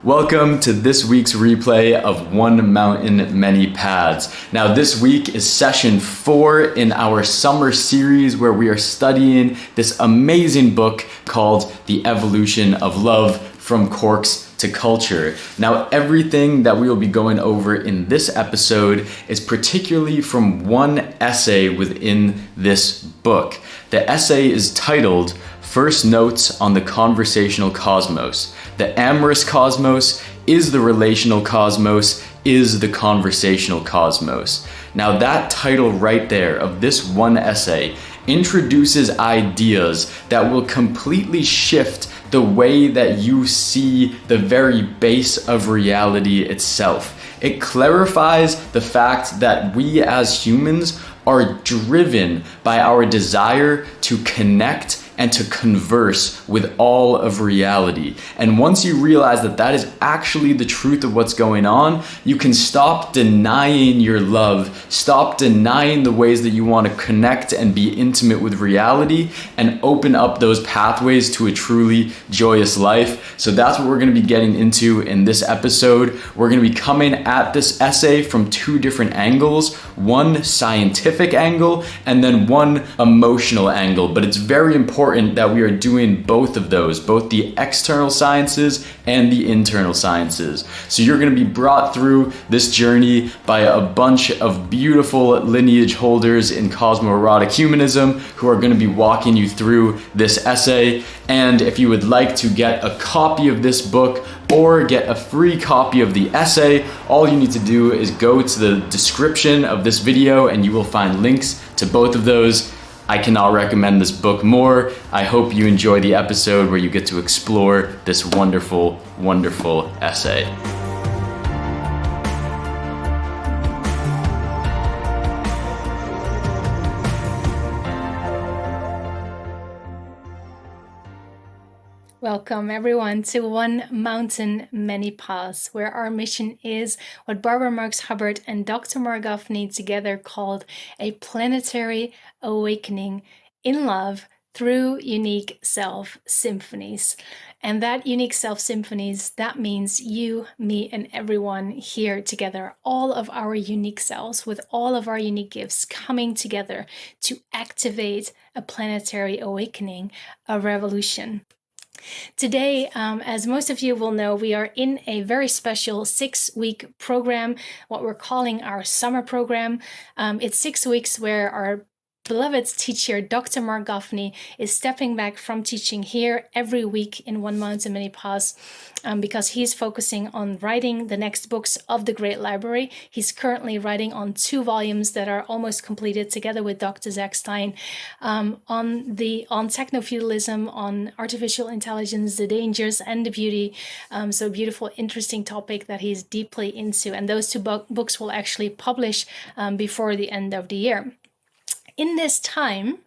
Welcome to this week's replay of One Mountain, Many Paths. Now this week is session 4 in our summer series where we are studying this amazing book called The Evolution of Love, From Quarks to Culture. Now everything that we will be going over in this episode is particularly from one essay within this book. The essay is titled First Notes on the Conversational Cosmos. The amorous cosmos is the relational cosmos, is the conversational cosmos. Now that title right there of this one essay introduces ideas that will completely shift the way that you see the very base of reality itself. It clarifies the fact that we as humans are driven by our desire to connect and to converse with all of reality. And once you realize that that is actually the truth of what's going on, you can stop denying your love, stop denying the ways that you want to connect and be intimate with reality, and open up those pathways to a truly joyous life. So that's what we're going to be getting into in this episode. We're going to be coming at this essay from 2 different angles, one scientific angle and then one emotional angle. But it's very important that we are doing both of those, both the external sciences and the internal sciences. So you're going to be brought through this journey by a bunch of beautiful lineage holders in cosmoerotic humanism who are going to be walking you through this essay. And if you would like to get a copy of this book or get a free copy of the essay, all you need to do is go to the description of this video and you will find links to both of those. I cannot recommend this book more. I hope you enjoy the episode where you get to explore this wonderful, wonderful essay. Welcome everyone to One Mountain, Many Paths, where our mission is what Barbara Marx Hubbard and Dr. Marc Gafni together called a planetary awakening in love through unique self symphonies. And that unique self symphonies, that means you, me, and everyone here together, all of our unique selves with all of our unique gifts coming together to activate a planetary awakening, a revolution. Today, as most of you will know, we are in a very special 6-week program, what we're calling our summer program. It's 6 weeks where our beloved teacher, Dr. Marc Gafni, is stepping back from teaching here every week in One Mountain, Many Paths because he's focusing on writing the next books of the Great Library. He's currently writing on 2 volumes that are almost completed together with Dr. Zach Stein on techno-feudalism, on artificial intelligence, the dangers and the beauty. So beautiful, interesting topic that he's deeply into. And those 2 books will actually publish before the end of the year. In this time,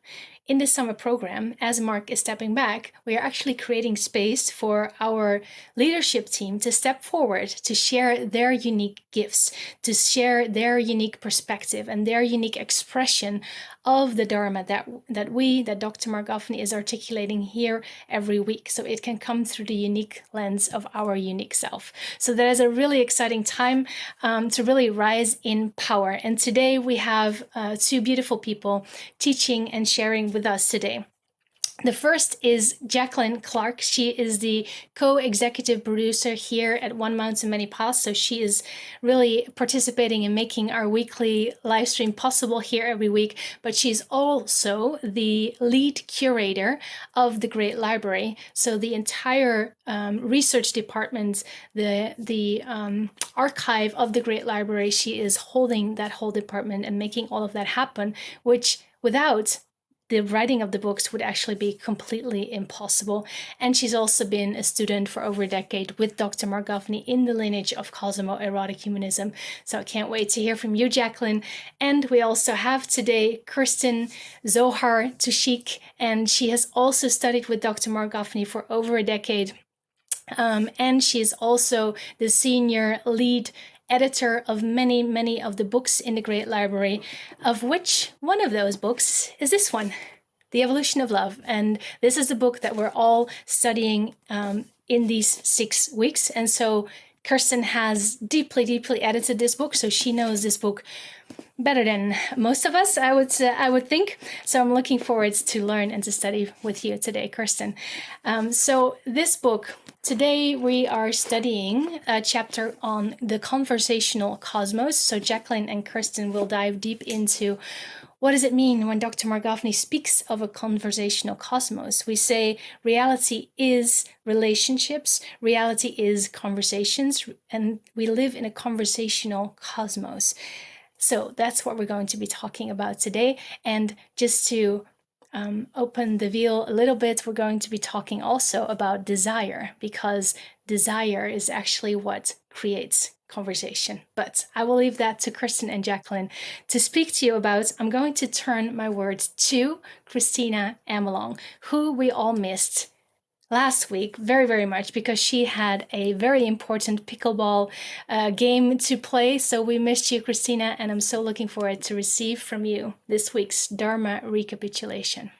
in this summer program, as Marc is stepping back, we are actually creating space for our leadership team to step forward, to share their unique gifts, to share their unique perspective and their unique expression of the Dharma that Dr. Marc Gafni is articulating here every week. So it can come through the unique lens of our unique self. So that is a really exciting time to really rise in power. And today we have 2 beautiful people teaching and sharing with us today. The first is Jacqueline Clark. She is the co-executive producer here at One Mountain, Many Paths. So she is really participating in making our weekly live stream possible here every week. But she's also the lead curator of the Great Library. So the entire research department, the archive of the Great Library, she is holding that whole department and making all of that happen, which without the writing of the books would actually be completely impossible. And she's also been a student for over a decade with Dr. Marc Gafni in the lineage of cosmoerotic humanism. So I can't wait to hear from you, Jacqueline. And we also have today Kerstin Zohar Tushik, and she has also studied with Dr. Marc Gafni for over a decade. And she is also the senior lead editor of many of the books in the Great Library, of which one of those books is this one, The Evolution of Love. And this is the book that we're all studying in these 6 weeks. And so Kerstin has deeply, deeply edited this book, so she knows this book better than most of us, I would think. So I'm looking forward to learn and to study with you today, Kerstin. So this book, today we are studying a chapter on the conversational cosmos. So Jacqueline and Kerstin will dive deep into what does it mean when Dr. Marc Gafni speaks of a conversational cosmos. We say reality is relationships, reality is conversations, and we live in a conversational cosmos. So that's what we're going to be talking about today. And just to open the veil a little bit, we're going to be talking also about desire, because desire is actually what creates conversation. But I will leave that to Kerstin and Jacqueline to speak to you about. I'm going to turn my words to Christina Amelong, who we all missed last week very, very much, because she had a very important pickleball game to play. So we missed you, Christina, and I'm so looking forward to receive from you this week's Dharma recapitulation.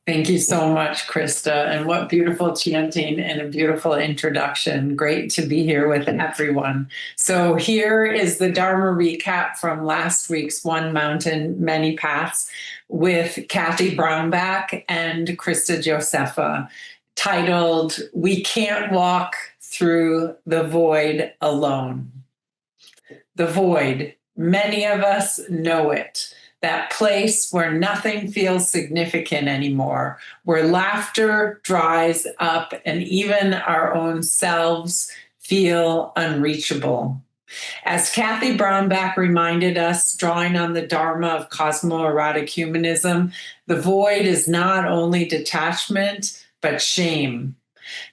Thank you so much, Krista. And what beautiful chanting and a beautiful introduction. Great to be here with everyone. So here is the Dharma recap from last week's One Mountain, Many Paths with Kathy Brownback and Krista Josepha, titled, We Can't Walk Through the Void Alone. The void, many of us know it. That place where nothing feels significant anymore, where laughter dries up and even our own selves feel unreachable. As Kathy Brownback reminded us, drawing on the Dharma of cosmoerotic humanism, the void is not only detachment, but shame.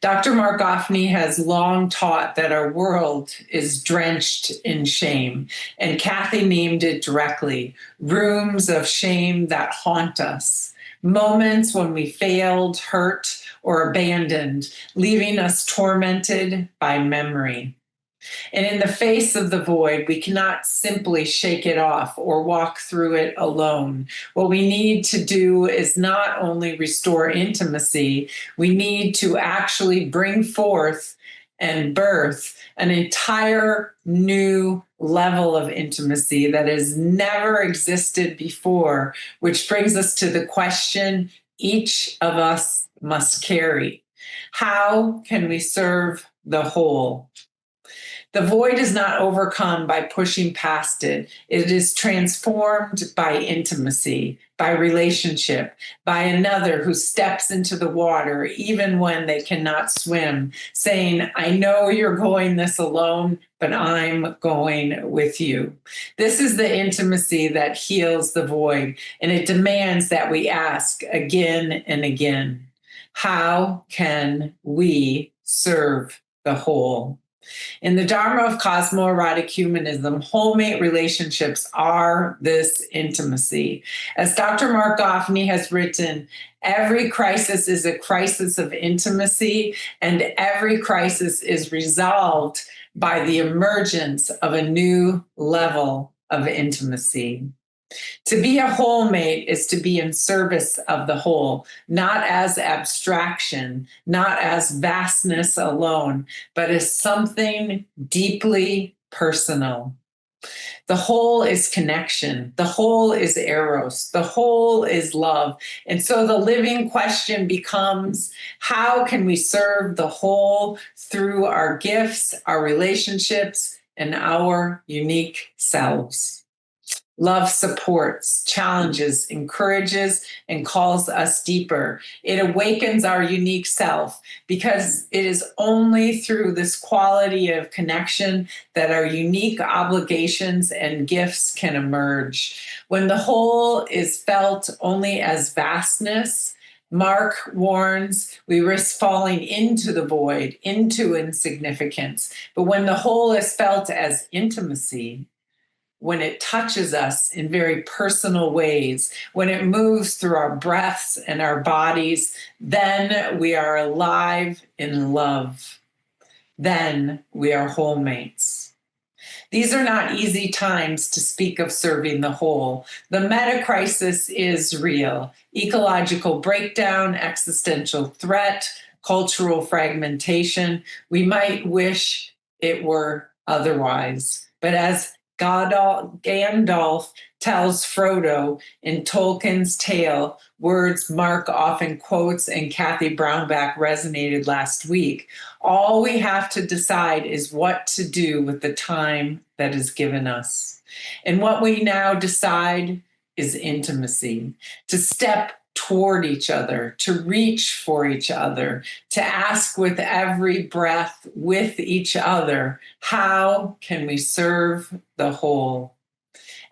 Dr. Marc Gafni has long taught that our world is drenched in shame, and Kathy named it directly, rooms of shame that haunt us, moments when we failed, hurt, or abandoned, leaving us tormented by memory. And in the face of the void, we cannot simply shake it off or walk through it alone. What we need to do is not only restore intimacy, we need to actually bring forth and birth an entire new level of intimacy that has never existed before, which brings us to the question each of us must carry. How can we serve the whole? The void is not overcome by pushing past it. It is transformed by intimacy, by relationship, by another who steps into the water even when they cannot swim, saying, I know you're going this alone, but I'm going with you. This is the intimacy that heals the void, and it demands that we ask again and again, how can we serve the whole? In the Dharma of cosmoerotic humanism, wholemate relationships are this intimacy. As Dr. Marc Gafni has written, every crisis is a crisis of intimacy, and every crisis is resolved by the emergence of a new level of intimacy. To be a wholemate is to be in service of the whole, not as abstraction, not as vastness alone, but as something deeply personal. The whole is connection. The whole is eros. The whole is love. And so the living question becomes, how can we serve the whole through our gifts, our relationships, and our unique selves? Love supports, challenges, encourages, and calls us deeper. It awakens our unique self, because it is only through this quality of connection that our unique obligations and gifts can emerge. When the whole is felt only as vastness, Marc warns we risk falling into the void, into insignificance. But when the whole is felt as intimacy, when it touches us in very personal ways, when it moves through our breaths and our bodies, then we are alive in love. Then we are wholemates. These are not easy times to speak of serving the whole. The meta crisis is real. Ecological breakdown, existential threat, cultural fragmentation, we might wish it were otherwise. But as Gandalf tells Frodo in Tolkien's tale, words Marc often quotes and Kathy Brownback resonated last week, all we have to decide is what to do with the time that is given us. And what we now decide is intimacy, to step toward each other, to reach for each other, to ask with every breath with each other, how can we serve the whole?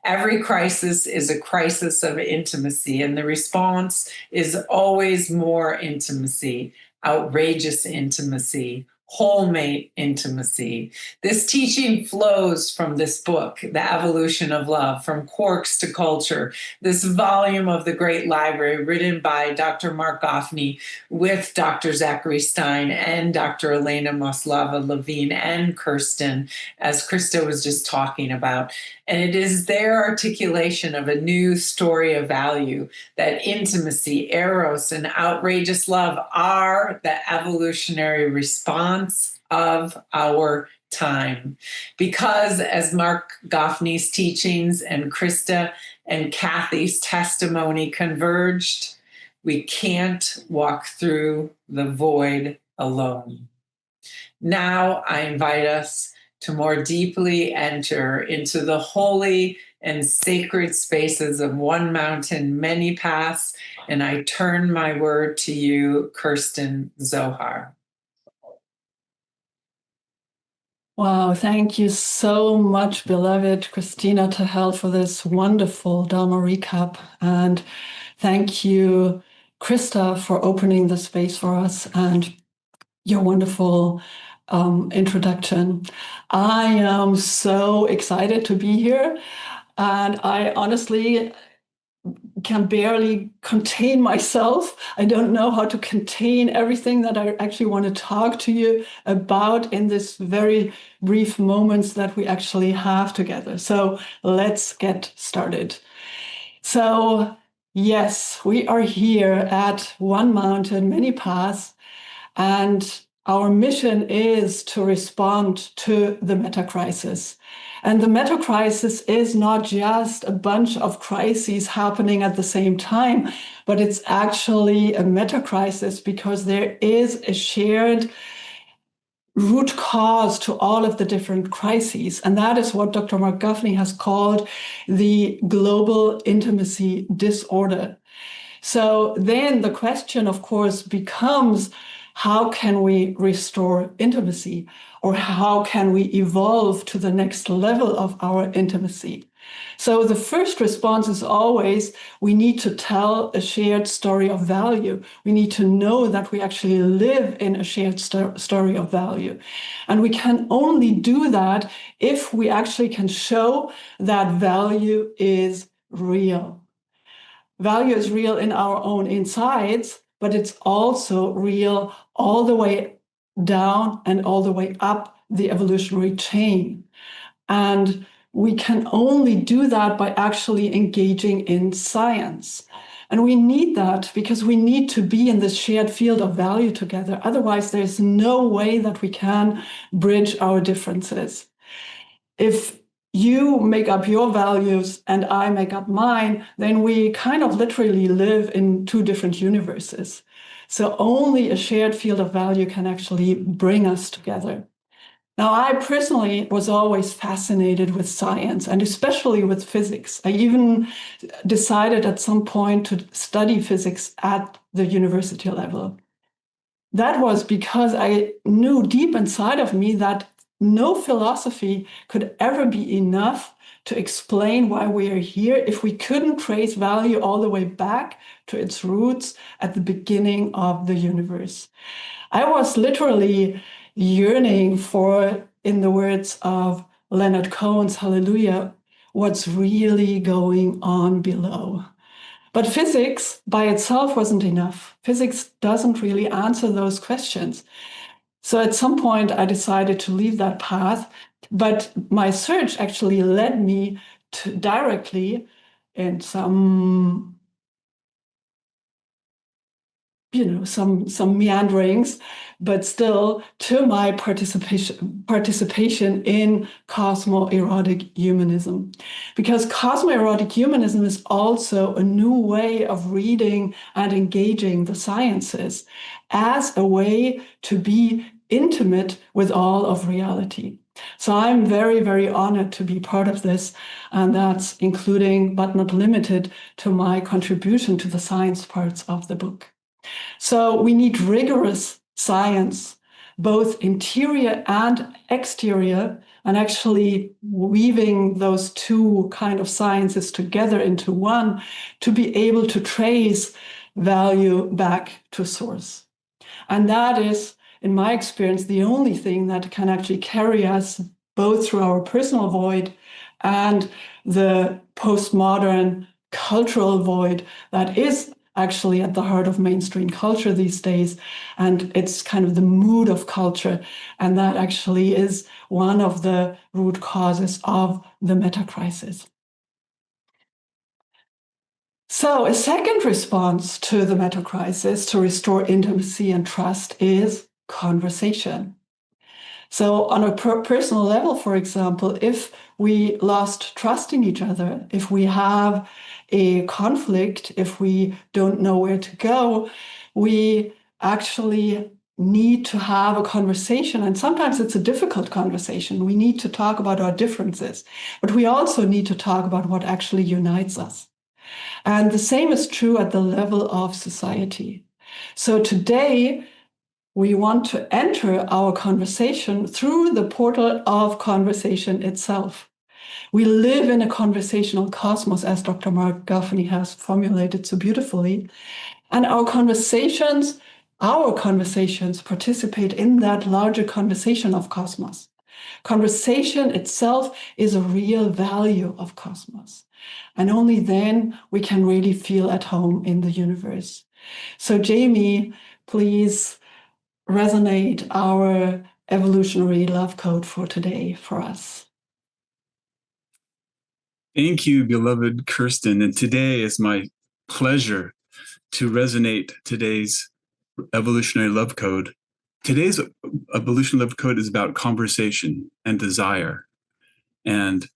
Every crisis is a crisis of intimacy, and the response is always more intimacy, outrageous intimacy, wholemate intimacy. This teaching flows from this book, The Evolution of Love, From Quarks to Culture, this volume of the Great Library written by Dr. Marc Gafni with Dr. Zachary Stein and Dr. Elena Maslova-Levine and Kerstin, as Krista was just talking about. And it is their articulation of a new story of value, that intimacy, eros, and outrageous love are the evolutionary response of our time. Because as Marc Gafni's teachings and Krista and Kathy's testimony converged, we can't walk through the void alone. Now I invite us to more deeply enter into the holy and sacred spaces of one mountain, many paths, and I turn my word to you, Kerstin Zohar. Wow, thank you so much, beloved Christina Tahel, for this wonderful Dharma recap. And thank you, Krista, for opening the space for us and your wonderful introduction. I am so excited to be here, and I honestly can barely contain myself. I don't know how to contain everything that I actually want to talk to you about in this very brief moments that we actually have together. So let's get started. So yes, we are here at One Mountain, Many Paths, and our mission is to respond to the meta crisis. And the meta crisis is not just a bunch of crises happening at the same time, but it's actually a meta crisis because there is a shared root cause to all of the different crises. And that is what Dr. Marc Gafni has called the global intimacy disorder. So then the question, of course, becomes, how can we restore intimacy? Or how can we evolve to the next level of our intimacy? So the first response is always, we need to tell a shared story of value. We need to know that we actually live in a shared story of value. And we can only do that if we actually can show that value is real. Value is real in our own insides, but it's also real all the way down and all the way up the evolutionary chain. And we can only do that by actually engaging in science. And we need that because we need to be in this shared field of value together. Otherwise, there's no way that we can bridge our differences. If you make up your values and I make up mine, then we kind of literally live in two different universes. So only a shared field of value can actually bring us together. Now, I personally was always fascinated with science and especially with physics. I even decided at some point to study physics at the university level. That was because I knew deep inside of me that no philosophy could ever be enough to explain why we are here if we couldn't trace value all the way back to its roots at the beginning of the universe. I was literally yearning for, in the words of Leonard Cohen's Hallelujah, what's really going on below. But physics by itself wasn't enough. Physics doesn't really answer those questions. So at some point, I decided to leave that path, but my search actually led me to directly in some some meanderings, but still to my participation in cosmo-erotic humanism. Because cosmo-erotic humanism is also a new way of reading and engaging the sciences as a way to be intimate with all of reality. So I'm very, very honored to be part of this, and that's including, but not limited to, my contribution to the science parts of the book. So we need rigorous science, both interior and exterior, and actually weaving those two kind of sciences together into one to be able to trace value back to source. And that is, in my experience, the only thing that can actually carry us both through our personal void and the postmodern cultural void that is actually at the heart of mainstream culture these days. And it's kind of the mood of culture. And that actually is one of the root causes of the meta crisis. So a second response to the meta crisis to restore intimacy and trust is conversation. So on a personal level, for example, if we lost trust in each other, if we have a conflict, if we don't know where to go, we actually need to have a conversation. And sometimes it's a difficult conversation. We need to talk about our differences, but we also need to talk about what actually unites us. And the same is true at the level of society. So today, we want to enter our conversation through the portal of conversation itself. We live in a conversational cosmos, as Dr. Marc Gafni has formulated so beautifully. And our conversations participate in that larger conversation of cosmos. Conversation itself is a real value of cosmos. And only then we can really feel at home in the universe. So Jamie, please resonate our evolutionary love code for today for us. Thank you, beloved Kerstin. And today is my pleasure to resonate today's evolutionary love code. Today's evolutionary love code is about conversation and desire. And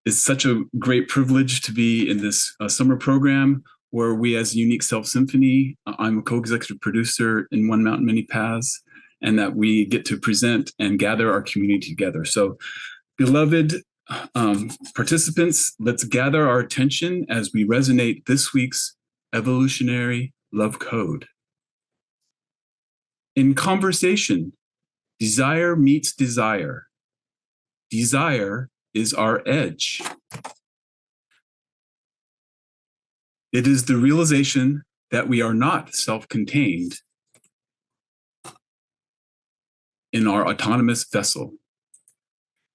it's such a great privilege to be in this summer program where we, as Unique Self Symphony, I'm a co-executive producer in One Mountain, Many Paths, and that we get to present and gather our community together. So, beloved participants, let's gather our attention as we resonate this week's evolutionary love code. In conversation, desire meets desire. Desire is our edge. It is the realization that we are not self-contained in our autonomous vessel.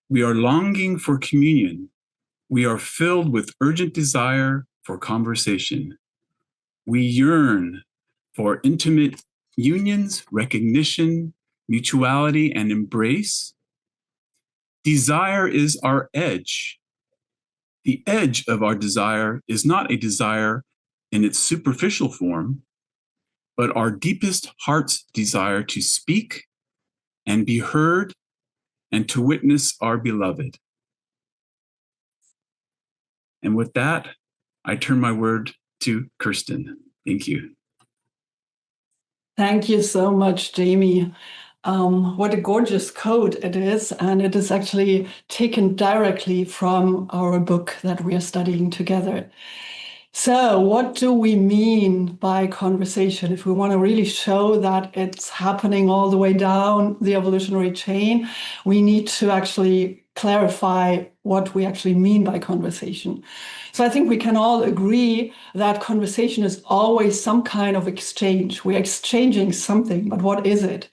We are longing for communion. We are filled with urgent desire for conversation. We yearn for intimate unions, recognition, mutuality, and embrace. Desire is our edge. The edge of our desire is not a desire in its superficial form, but our deepest heart's desire to speak and be heard and to witness our beloved. And with that, I turn my word to Kerstin. Thank you. Thank you so much, Jamie. What a gorgeous code it is. And it is actually taken directly from our book that we are studying together. So what do we mean by conversation? If we want to really show that it's happening all the way down the evolutionary chain, we need to actually clarify what we actually mean by conversation. So I think we can all agree that conversation is always some kind of exchange. We're exchanging something, but what is it?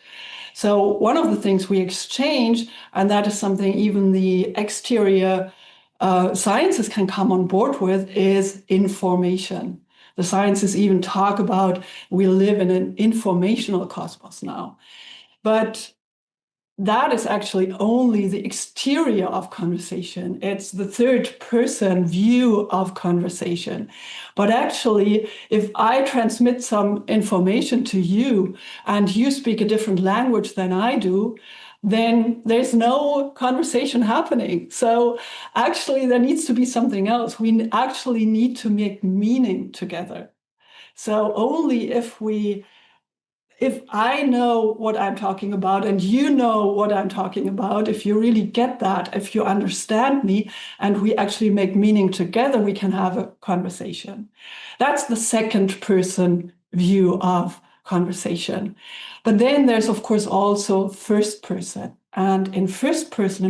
So one of the things we exchange, and that is something even the exterior sciences can come on board with, is information. The sciences even talk about we live in an informational cosmos now. But that is actually only the exterior of conversation. It's the third person view of conversation. But actually, if I transmit some information to you and you speak a different language than I do, then there's no conversation happening. So actually, there needs to be something else. We actually need to make meaning together. So only if I know what I'm talking about and you know what I'm talking about, if you really get that, if you understand me and we actually make meaning together, we can have a conversation. That's the second person view of conversation. But then there's, of course, also first person. And in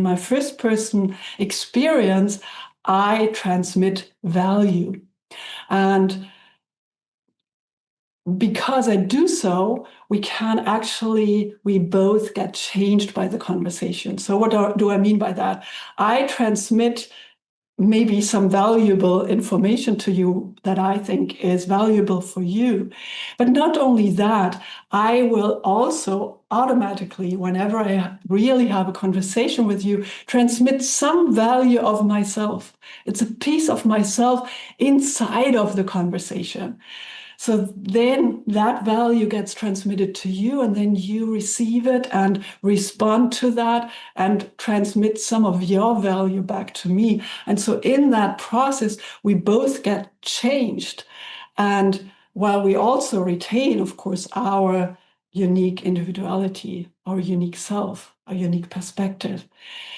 my first person experience, I transmit value. And because I do so, we both get changed by the conversation. So what do I mean by that? I transmit maybe some valuable information to you that I think is valuable for you. But not only that, I will also automatically, whenever I really have a conversation with you, transmit some value of myself. It's a piece of myself inside of the conversation. So then that value gets transmitted to you, and then you receive it and respond to that and transmit some of your value back to me. And so in that process, we both get changed. And while we also retain, of course, our unique individuality, our unique self, our unique perspective.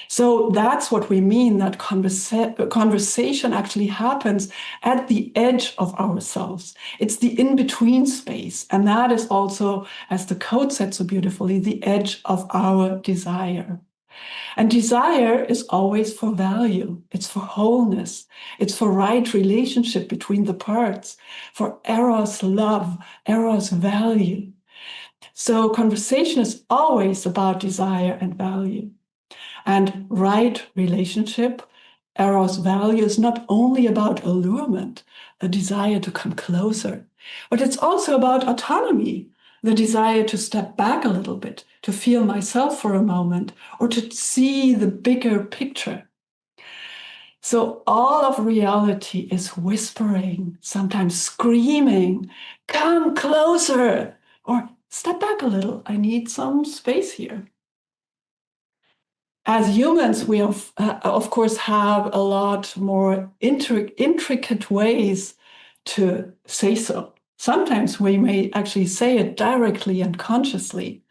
So that's what we mean, that conversation actually happens at the edge of ourselves. It's the in-between space. And that is also, as the code said so beautifully, the edge of our desire. And desire is always for value. It's for wholeness. It's for right relationship between the parts, for Eros love, Eros value. So conversation is always about desire and value. And right relationship, Eros value, is not only about allurement, a desire to come closer, but it's also about autonomy, the desire to step back a little bit, to feel myself for a moment, or to see the bigger picture. So all of reality is whispering, sometimes screaming, come closer, or step back a little, I need some space here. As humans, we of course have a lot more intricate ways to say so. Sometimes we may actually say it directly and consciously.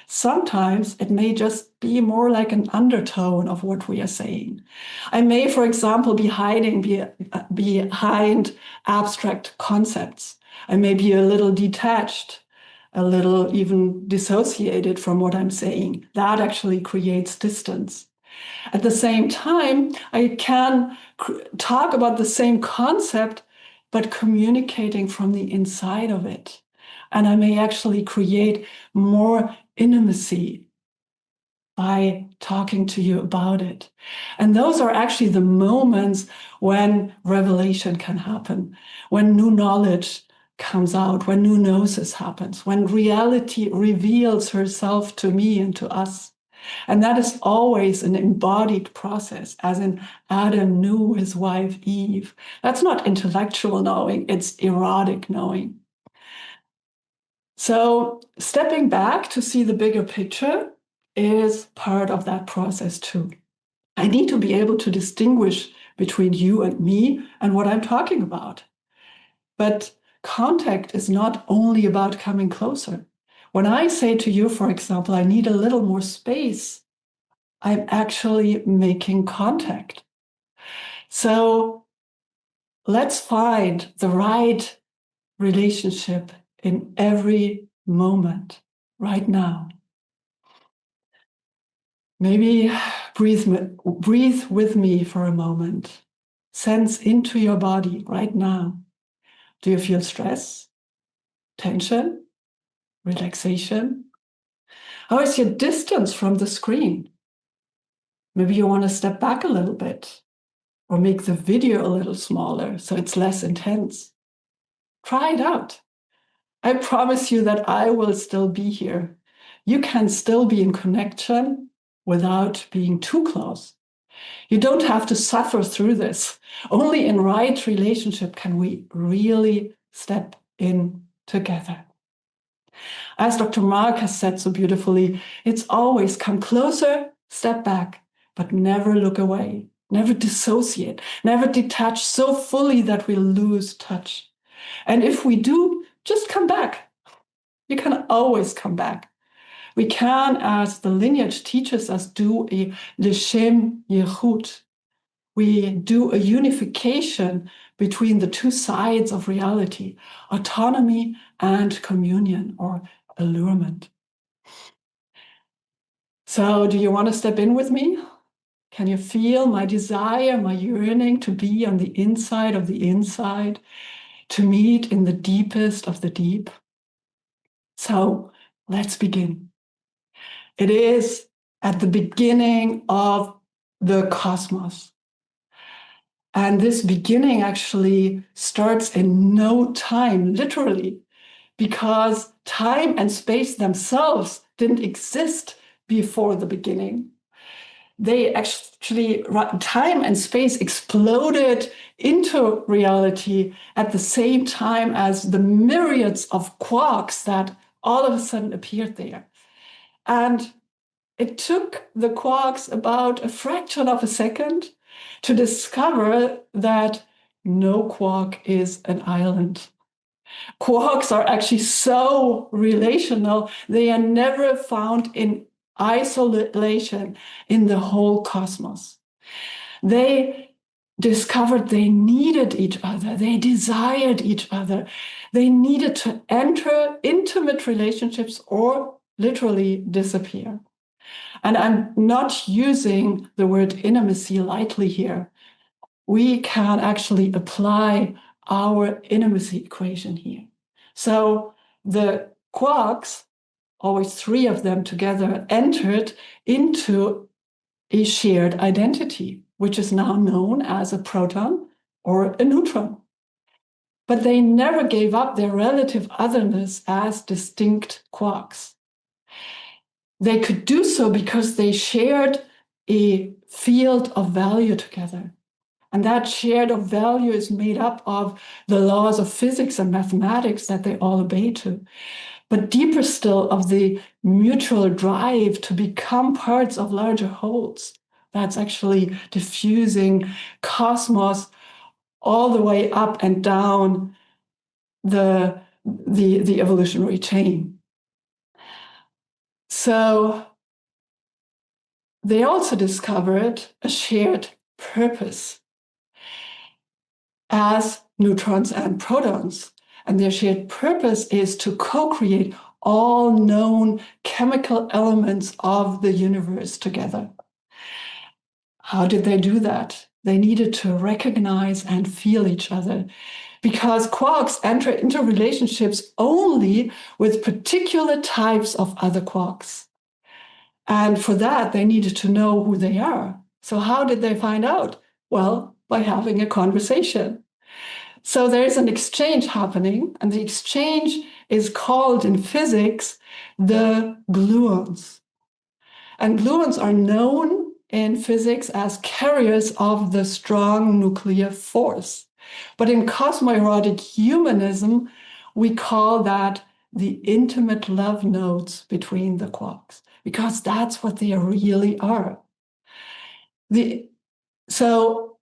Sometimes it may just be more like an undertone of what we are saying. I may, for example, be hiding behind abstract concepts. I may be a little detached, a little even dissociated from what I'm saying. That actually creates distance. At the same time, I can talk about the same concept, but communicating from the inside of it. And I may actually create more intimacy by talking to you about it. And those are actually the moments when revelation can happen, when new knowledge comes out, when new gnosis happens, when reality reveals herself to me and to us. And that is always an embodied process, as in Adam knew his wife Eve. That's not intellectual knowing, it's erotic knowing. So stepping back to see the bigger picture is part of that process too. I need to be able to distinguish between you and me and what I'm talking about. But contact is not only about coming closer. When I say to you, for example, I need a little more space, I'm actually making contact. So let's find the right relationship in every moment right now. Maybe breathe with me for a moment. Sense into your body right now. Do you feel stress, tension, relaxation? How is your distance from the screen? Maybe you want to step back a little bit or make the video a little smaller so it's less intense. Try it out. I promise you that I will still be here you can still be in connection without being too close. You don't have to suffer through this. Only in right relationship can we really step in together. As Dr. Marc has said so beautifully, it's always come closer, step back, but never look away, never dissociate, never detach so fully that we lose touch. And if we do, just come back. You can always come back. We can, as the lineage teaches us, do a L'Shem Yehut. We do a unification between the two sides of reality, autonomy and communion or allurement. So, do you want to step in with me? Can you feel my desire, my yearning to be on the inside, to meet in the deepest of the deep? So, let's begin. It is at the beginning of the cosmos. And this beginning actually starts in no time, literally, because time and space themselves didn't exist before the beginning. They actually, time and space exploded into reality at the same time as the myriads of quarks that all of a sudden appeared there. And it took the quarks about a fraction of a second to discover that no quark is an island. Quarks are actually so relational, they are never found in isolation in the whole cosmos. They discovered they needed each other, they desired each other, they needed to enter intimate relationships or literally disappear. And I'm not using the word intimacy lightly here. We can actually apply our intimacy equation here. So the quarks, always three of them together, entered into a shared identity, which is now known as a proton or a neutron. But they never gave up their relative otherness as distinct quarks. They could do so because they shared a field of value together. And that shared of value is made up of the laws of physics and mathematics that they all obey to. But deeper still, of the mutual drive to become parts of larger wholes. That's actually diffusing cosmos all the way up and down the evolutionary chain. So they also discovered a shared purpose as neutrons and protons. And their shared purpose is to co-create all known chemical elements of the universe together. How did they do that? They needed to recognize and feel each other, because quarks enter into relationships only with particular types of other quarks. And for that, they needed to know who they are. So how did they find out? Well, by having a conversation. So there's an exchange happening, and the exchange is called in physics the gluons. And gluons are known in physics as carriers of the strong nuclear force. But in cosmoerotic humanism, we call that the intimate love nodes between the quarks, because that's what they really are. So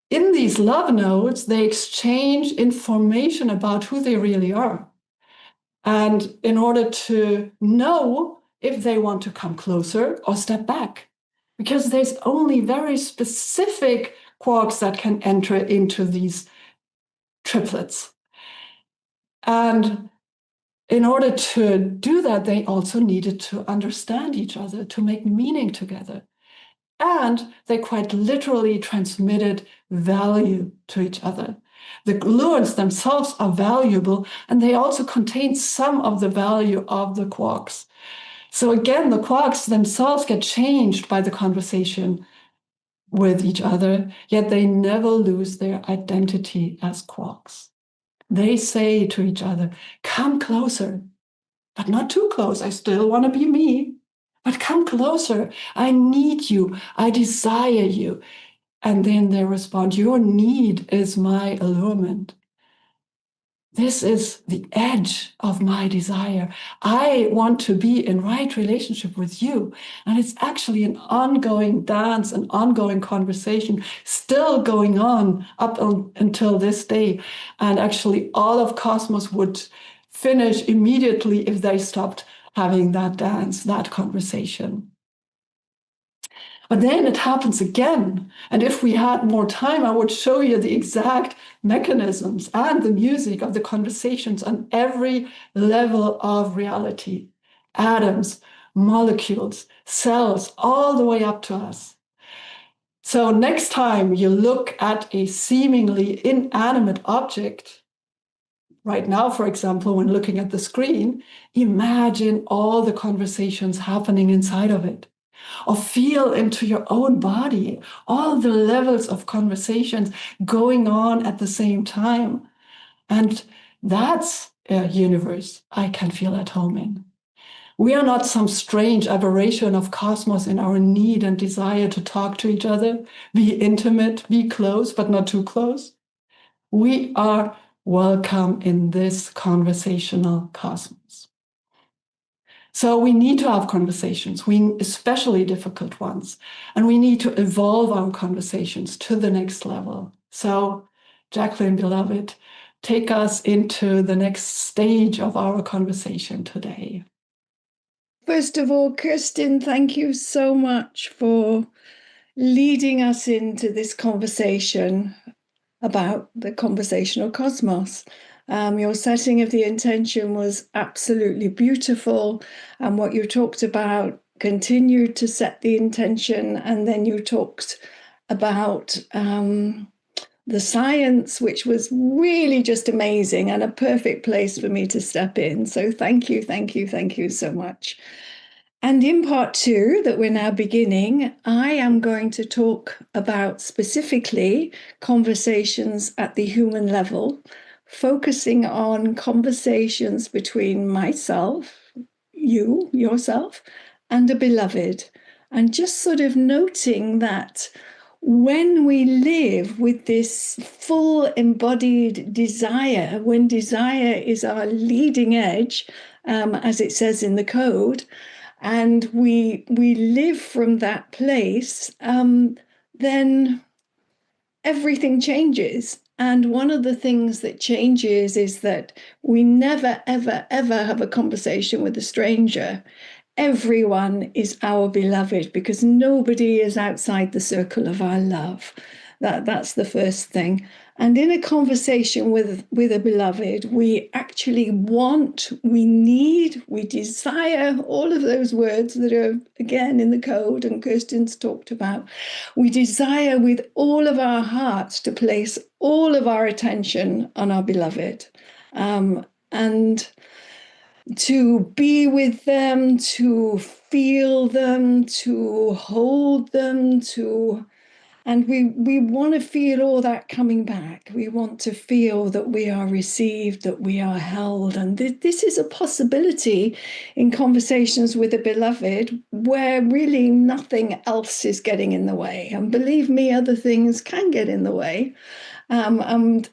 in these love nodes, they exchange information about who they really are. And in order to know if they want to come closer or step back, because there's only very specific quarks that can enter into these triplets. And in order to do that, they also needed to understand each other, to make meaning together. And they quite literally transmitted value to each other. The gluons themselves are valuable, and they also contain some of the value of the quarks. So again, the quarks themselves get changed by the conversation with each other, yet they never lose their identity as quarks. They say to each other, come closer, but not too close. I still want to be me, but come closer. I need you. I desire you. And then they respond, your need is my allurement. This is the edge of my desire. I want to be in right relationship with you. And it's actually an ongoing dance, an ongoing conversation still going on until this day. And actually all of Cosmos would finish immediately if they stopped having that dance, that conversation. But then it happens again. And if we had more time, I would show you the exact mechanisms and the music of the conversations on every level of reality. Atoms, molecules, cells, all the way up to us. So next time you look at a seemingly inanimate object, right now, for example, when looking at the screen, imagine all the conversations happening inside of it. Or feel into your own body, all the levels of conversations going on at the same time. And that's a universe I can feel at home in. We are not some strange aberration of cosmos in our need and desire to talk to each other, be intimate, be close, but not too close. We are welcome in this conversational cosmos. So we need to have conversations, especially difficult ones, and we need to evolve our conversations to the next level. So, Jacqueline, beloved, take us into the next stage of our conversation today. First of all, Kerstin, thank you so much for leading us into this conversation about the conversational cosmos. Your setting of the intention was absolutely beautiful, and what you talked about continued to set the intention, and then you talked about the science, which was really just amazing and a perfect place for me to step in. So thank you so much. And in part 2 that we're now beginning, I am going to talk about specifically conversations at the human level, focusing on conversations between myself, you, yourself, and a beloved. And just sort of noting that when we live with this full embodied desire, when desire is our leading edge, as it says in the code, and we live from that place, then everything changes. And one of the things that changes is that we never, ever, ever have a conversation with a stranger. Everyone is our beloved because nobody is outside the circle of our love. That's the first thing. And in a conversation with a beloved, we actually want, we need, we desire, all of those words that are, again, in the code and Kerstin's talked about. We desire with all of our hearts to place all of our attention on our beloved. And to be with them, to feel them, to hold them, and we want to feel all that coming back. We want to feel that we are received, that we are held. And this is a possibility in conversations with a beloved where really nothing else is getting in the way. And believe me, other things can get in the way. And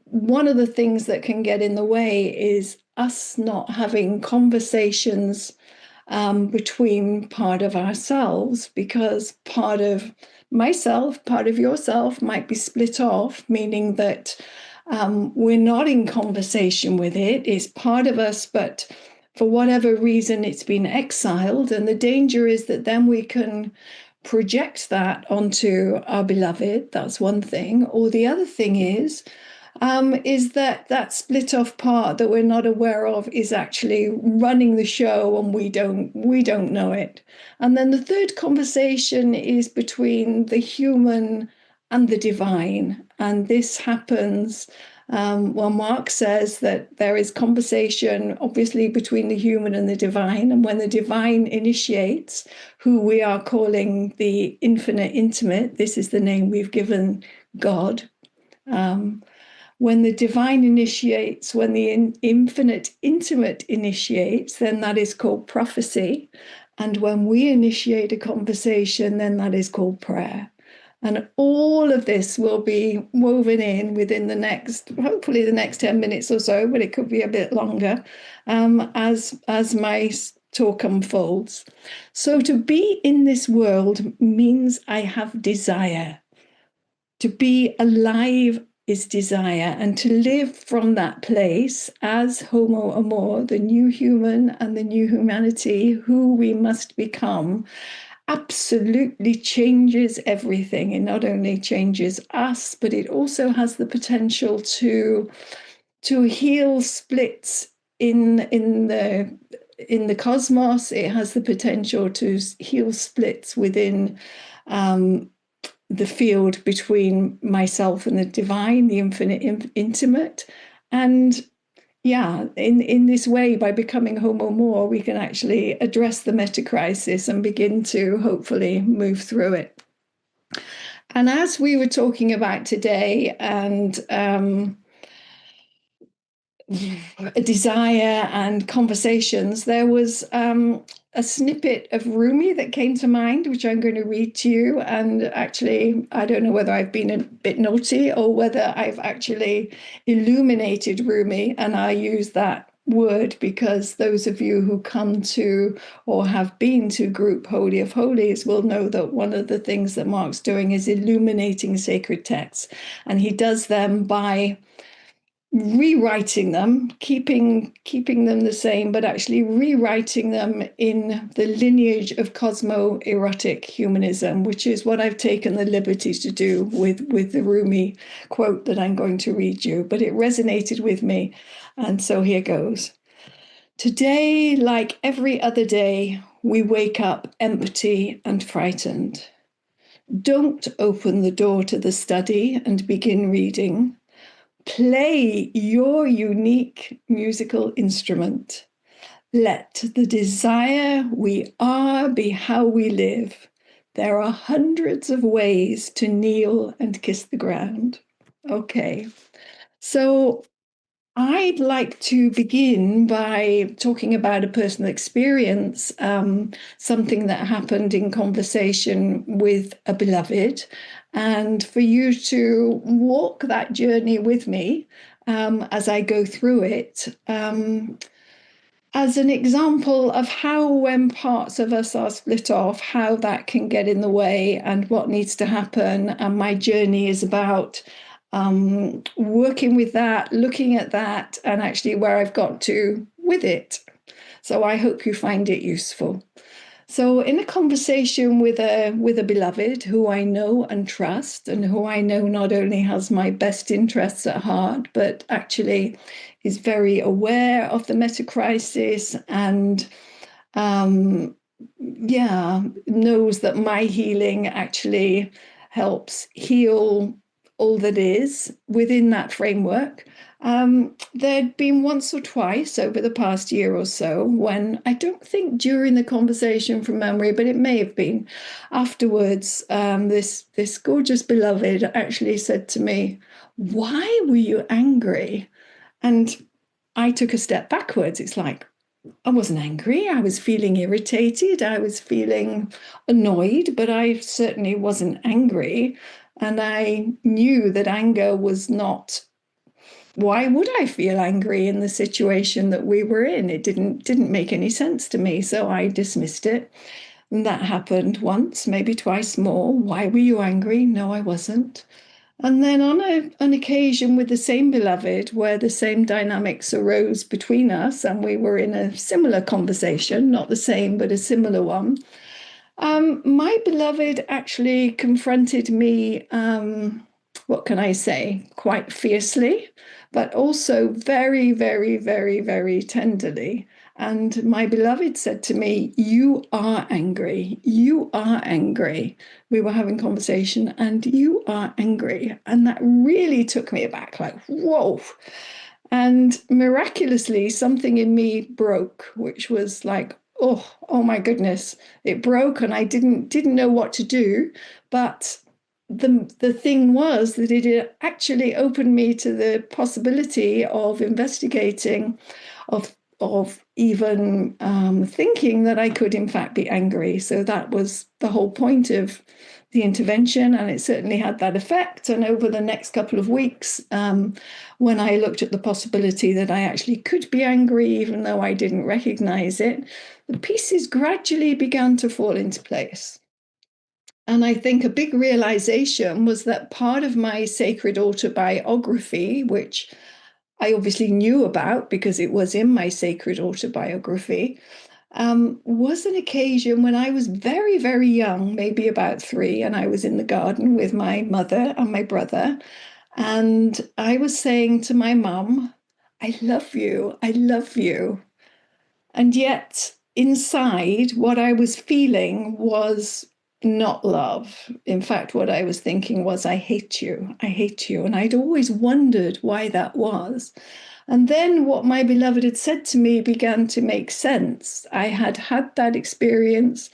one of the things that can get in the way is us not having conversations between part of ourselves, because part of myself, part of yourself might be split off, meaning that we're not in conversation with it. It's part of us, but for whatever reason, it's been exiled. And the danger is that then we can project that onto our beloved. That's one thing. Or the other thing is that split off part that we're not aware of is actually running the show, and we don't know it. And then the third conversation is between the human and the divine, and this happens. Marc says that there is conversation, obviously, between the human and the divine, and when the divine initiates, who we are calling the infinite intimate, this is the name we've given God. When the divine initiates, when the infinite intimate initiates, then that is called prophecy. And when we initiate a conversation, then that is called prayer. And all of this will be woven in within the next, hopefully the next 10 minutes or so, but it could be a bit longer, as my talk unfolds. So to be in this world means I have desire. To be alive is desire, and to live from that place as Homo Amor, the new human and the new humanity, who we must become, absolutely changes everything. It not only changes us, but it also has the potential to heal splits in the cosmos. It has the potential to heal splits within the field between myself and the divine, the infinite intimate. And yeah, in this way, by becoming Homo More, we can actually address the meta crisis and begin to hopefully move through it. And as we were talking about today, and a desire and conversations, there was a snippet of Rumi that came to mind, which I'm going to read to you. And actually, I don't know whether I've been a bit naughty or whether I've actually illuminated Rumi, and I use that word because those of you who come to or have been to group Holy of Holies will know that one of the things that Marc's doing is illuminating sacred texts, and he does them by rewriting them, keeping them the same, but actually rewriting them in the lineage of cosmo-erotic humanism, which is what I've taken the liberty to do with the Rumi quote that I'm going to read you. But it resonated with me, and so here goes. Today, like every other day, we wake up empty and frightened. Don't open the door to the study and begin reading. Play your unique musical instrument. Let the desire we are be how we live. There are hundreds of ways to kneel and kiss the ground. Okay, so I'd like to begin by talking about a personal experience, something that happened in conversation with a beloved, and for you to walk that journey with me as I go through it, as an example of how, when parts of us are split off, how that can get in the way and what needs to happen. And my journey is about working with that, looking at that, and actually where I've got to with it. So I hope you find it useful. So in a conversation with a beloved who I know and trust, and who I know not only has my best interests at heart, but actually is very aware of the meta crisis and knows that my healing actually helps heal all that is within that framework. There'd been once or twice over the past year or so when, I don't think during the conversation from memory, but it may have been afterwards, this gorgeous beloved actually said to me, "Why were you angry?" And I took a step backwards. It's like, I wasn't angry. I was feeling irritated. I was feeling annoyed, but I certainly wasn't angry. And I knew that anger was not, why would I feel angry in the situation that we were in? It didn't make any sense to me. So I dismissed it. And that happened once, maybe twice more. Why were you angry? No, I wasn't. And then on an occasion with the same beloved, where the same dynamics arose between us, and we were in a similar conversation, not the same, but a similar one, my beloved actually confronted me, what can I say, quite fiercely, but also very, very, very, very tenderly. And my beloved said to me, "You are angry. You are angry." We were having conversation, and "You are angry." And that really took me aback, like, whoa. And miraculously, something in me broke, which was like, oh my goodness, it broke, and I didn't know what to do. But the thing was that it actually opened me to the possibility of investigating, of even thinking that I could in fact be angry. So that was the whole point of the intervention, and it certainly had that effect. And over the next couple of weeks, when I looked at the possibility that I actually could be angry, even though I didn't recognize it, the pieces gradually began to fall into place. And I think a big realization was that part of my sacred autobiography, which I obviously knew about because it was in my sacred autobiography, was an occasion when I was very, very young, maybe about 3, and I was in the garden with my mother and my brother. And I was saying to my mum, I love you, I love you. And yet, inside, what I was feeling was not love. In fact, what I was thinking was, I hate you, I hate you. And I'd always wondered why that was. And then what my beloved had said to me began to make sense. I had had that experience.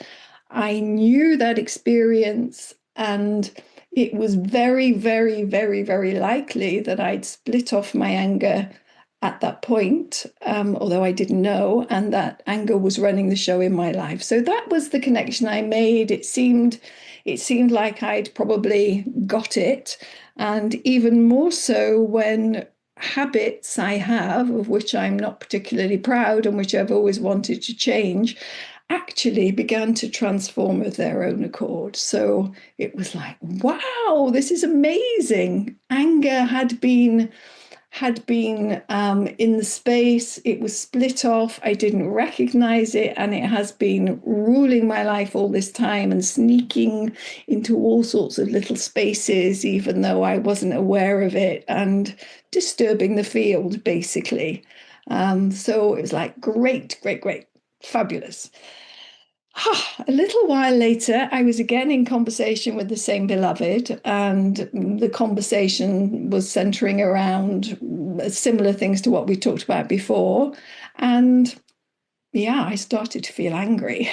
I knew that experience. And it was very, very, very, very likely that I'd split off my anger at that point, although I didn't know, and that anger was running the show in my life. So that was the connection I made. It seemed like I'd probably got it, and even more so when habits I have, of which I'm not particularly proud and which I've always wanted to change, actually began to transform of their own accord. So it was like, wow, this is amazing. Anger had been in the space. It was split off. I didn't recognize it, and it has been ruling my life all this time and sneaking into all sorts of little spaces, even though I wasn't aware of it, and disturbing the field, basically. So it was like, great, great, great, fabulous. A little while later, I was again in conversation with the same beloved, and the conversation was centering around similar things to what we talked about before. And yeah, I started to feel angry.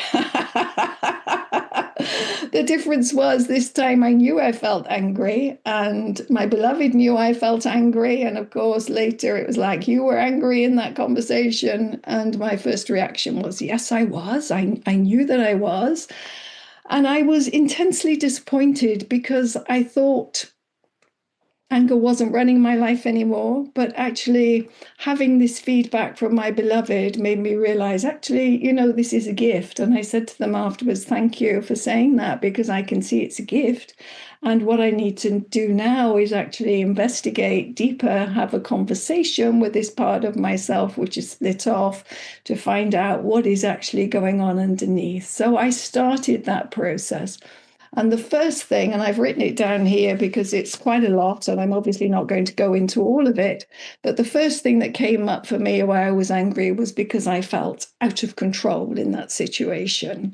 The difference was this time I knew I felt angry, and my beloved knew I felt angry. And of course, later it was like, you were angry in that conversation. And my first reaction was, yes, I was. I knew that I was. And I was intensely disappointed because I thought anger wasn't running my life anymore. But actually, having this feedback from my beloved made me realize, actually, this is a gift. And I said to them afterwards, thank you for saying that, because I can see it's a gift. And what I need to do now is actually investigate deeper, have a conversation with this part of myself, which is split off, to find out what is actually going on underneath. So I started that process. And the first thing, and I've written it down here because it's quite a lot, and I'm obviously not going to go into all of it, but the first thing that came up for me where I was angry was because I felt out of control in that situation.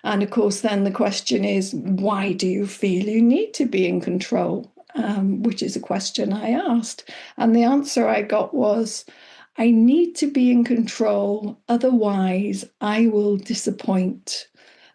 And of course, then the question is, why do you feel you need to be in control? Which is a question I asked. And the answer I got was, I need to be in control, otherwise I will disappoint.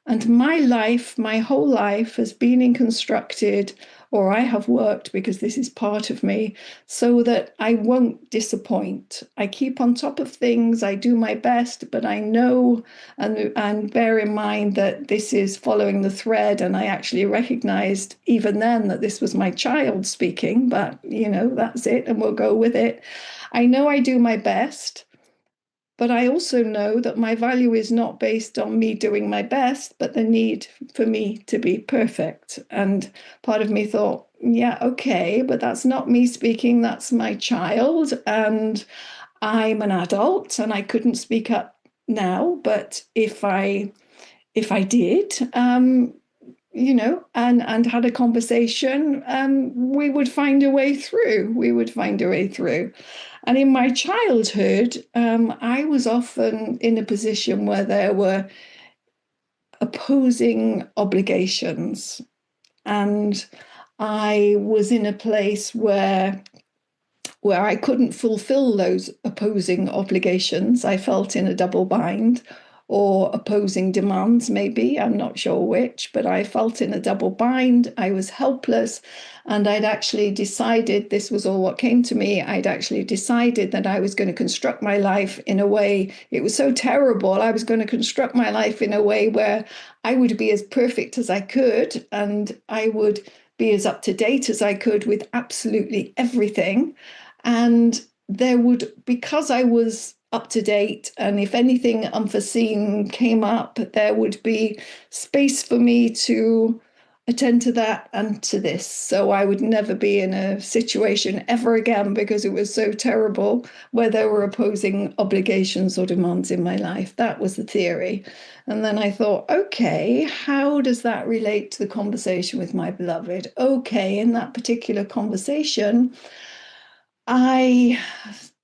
And my life, my whole life has been constructed, or I have worked, because this is part of me, so that I won't disappoint. I keep on top of things, I do my best, but I know and bear in mind that this is following the thread. And I actually recognized even then that this was my child speaking, but that's it, and we'll go with it. I know I do my best. But I also know that my value is not based on me doing my best, but the need for me to be perfect. And part of me thought, yeah, okay, but that's not me speaking, that's my child. And I'm an adult and I couldn't speak up now. But if I did, and had a conversation, we would find a way through. And in my childhood, I was often in a position where there were opposing obligations. And I was in a place where I couldn't fulfill those opposing obligations. I felt in a double bind. or opposing demands, maybe, I'm not sure which, but I felt in a double bind. I was helpless, and I'd actually decided, this was all what came to me, I'd actually decided that I was going to construct my life in a way, it was so terrible, I was going to construct my life in a way where I would be as perfect as I could, and I would be as up to date as I could with absolutely everything. And there would, because I was up to date, and if anything unforeseen came up, there would be space for me to attend to that and to this. So I would never be in a situation ever again, because it was so terrible, where there were opposing obligations or demands in my life. That was the theory. And then I thought, okay, how does that relate to the conversation with my beloved? Okay, in that particular conversation, I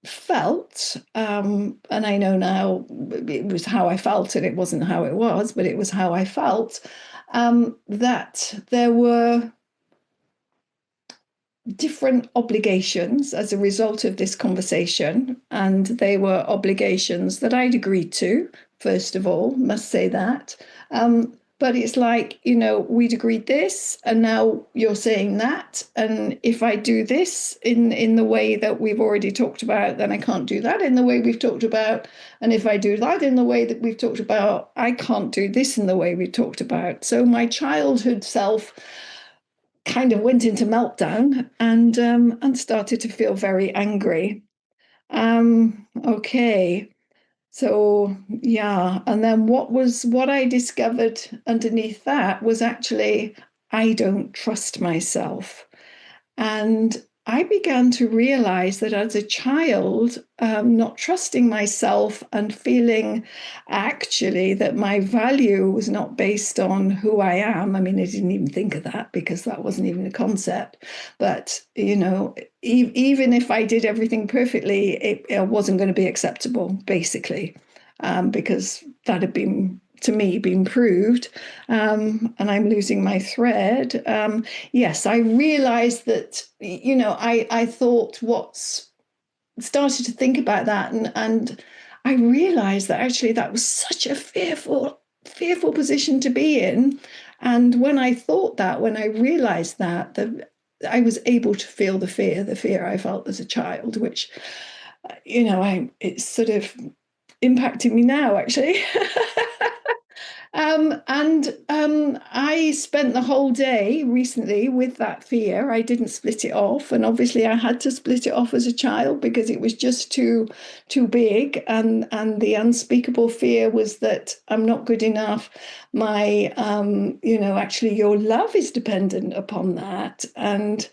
felt, and I know now it was how I felt and it wasn't how it was, but it was how I felt, that there were different obligations as a result of this conversation. And they were obligations that I'd agreed to, first of all, must say that. But it's like, we'd agreed this, and now you're saying that. And if I do this in the way that we've already talked about, then I can't do that in the way we've talked about. And if I do that in the way that we've talked about, I can't do this in the way we've talked about. So my childhood self kind of went into meltdown and started to feel very angry. Okay. So yeah, and then what I discovered underneath that was actually I don't trust myself. And I began to realize that as a child, not trusting myself and feeling actually that my value was not based on who I am. I mean, I didn't even think of that because that wasn't even a concept. But, even if I did everything perfectly, it wasn't going to be acceptable, basically, because that had been, to me, been proved, and I'm losing my thread. Yes, I realized that, I thought started to think about that, and I realized that actually that was such a fearful position to be in. And when I thought that, when I realized that I was able to feel the fear I felt as a child, which, it's sort of impacting me now, actually. I spent the whole day recently with that fear. I didn't split it off, and obviously I had to split it off as a child because it was just too big. And the unspeakable fear was that I'm not good enough. My, actually your love is dependent upon that, and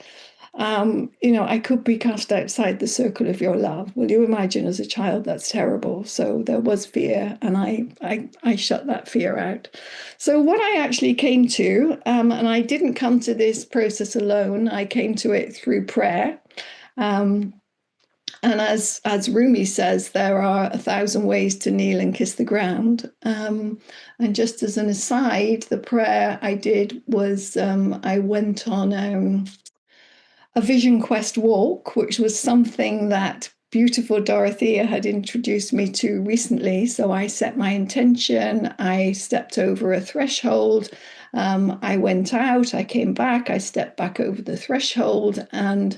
I could be cast outside the circle of your love. Will you imagine, as a child, that's terrible. So there was fear, and I shut that fear out. So what I actually came to, and I didn't come to this process alone, I came to it through prayer. And as Rumi says, there are 1,000 ways to kneel and kiss the ground. And just as an aside, the prayer I did was I went on a Vision Quest walk, which was something that beautiful Dorothea had introduced me to recently. So I set my intention, I stepped over a threshold, I went out, I came back, I stepped back over the threshold, and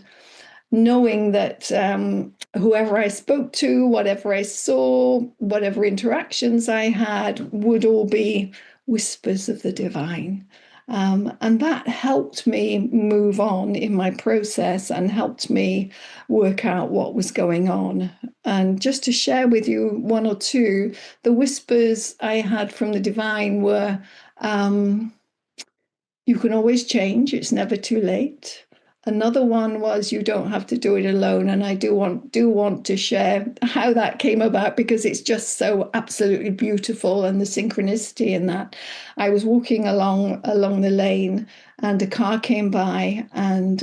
knowing that whoever I spoke to, whatever I saw, whatever interactions I had would all be whispers of the divine. And that helped me move on in my process and helped me work out what was going on. And just to share with you one or two, the whispers I had from the divine were, you can always change, it's never too late. Another one was, you don't have to do it alone. And I do want to share how that came about, because it's just so absolutely beautiful, and the synchronicity in that. I was walking along the lane, and a car came by, and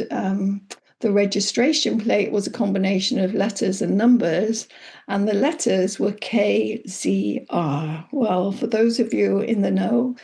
the registration plate was a combination of letters and numbers, and the letters were KZR. Well, for those of you in the know,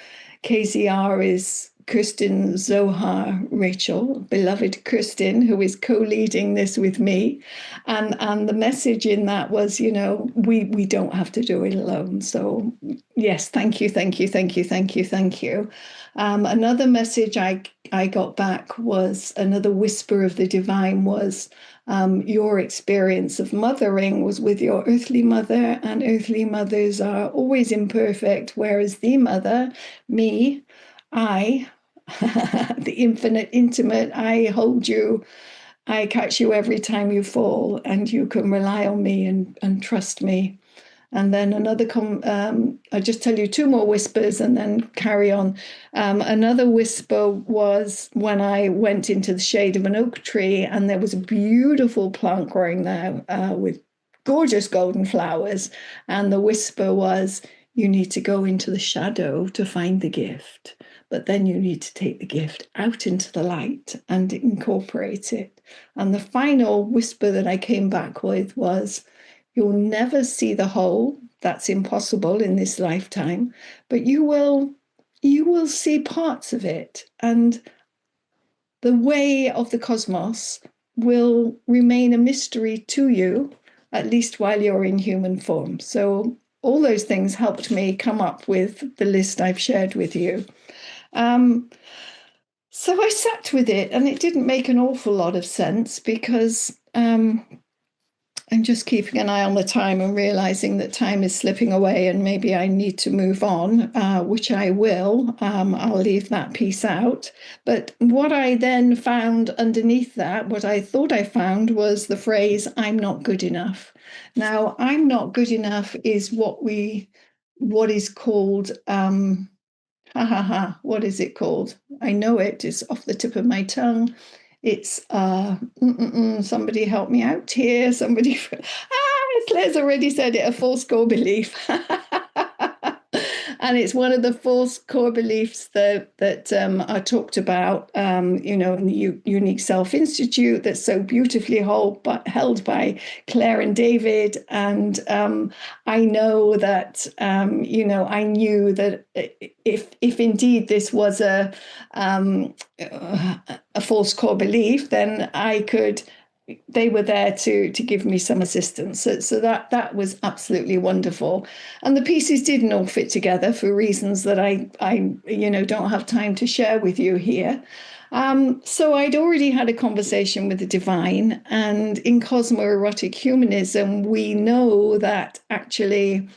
KZR is Kerstin Zohar, Rachel, beloved Kerstin, who is co-leading this with me. And the message in that was, we don't have to do it alone. So yes, thank you, thank you, thank you, thank you, thank you. Another message I got back was, another whisper of the divine was, your experience of mothering was with your earthly mother, and earthly mothers are always imperfect, whereas the mother, me, the infinite intimate, I hold you, I catch you every time you fall, and you can rely on me and trust me. And then I'll just tell you two more whispers and then carry on. Another whisper was when I went into the shade of an oak tree, and there was a beautiful plant growing there with gorgeous golden flowers. And the whisper was, you need to go into the shadow to find the gift, but then you need to take the gift out into the light and incorporate it. And the final whisper that I came back with was, you'll never see the whole. That's impossible in this lifetime, but you will see parts of it. And the way of the cosmos will remain a mystery to you, at least while you're in human form. So all those things helped me come up with the list I've shared with you. So I sat with it, and it didn't make an awful lot of sense because I'm just keeping an eye on the time and realizing that time is slipping away and maybe I need to move on, which I will. I'll leave that piece out. But what I then found underneath that, what I thought I found, was the phrase, I'm not good enough. Now, I'm not good enough is what is called, what is it called? I know it is off the tip of my tongue. It's somebody help me out here. Somebody, Claire's already said it, a false core belief. And it's one of the false core beliefs that are talked about, in the Unique Self Institute, that's so beautifully held by Claire and David. And I know that, I knew that if indeed this was a false core belief, then they were there to give me some assistance. So that was absolutely wonderful. And the pieces didn't all fit together for reasons that I don't have time to share with you here. So I'd already had a conversation with the divine, and in cosmoerotic humanism, we know that actually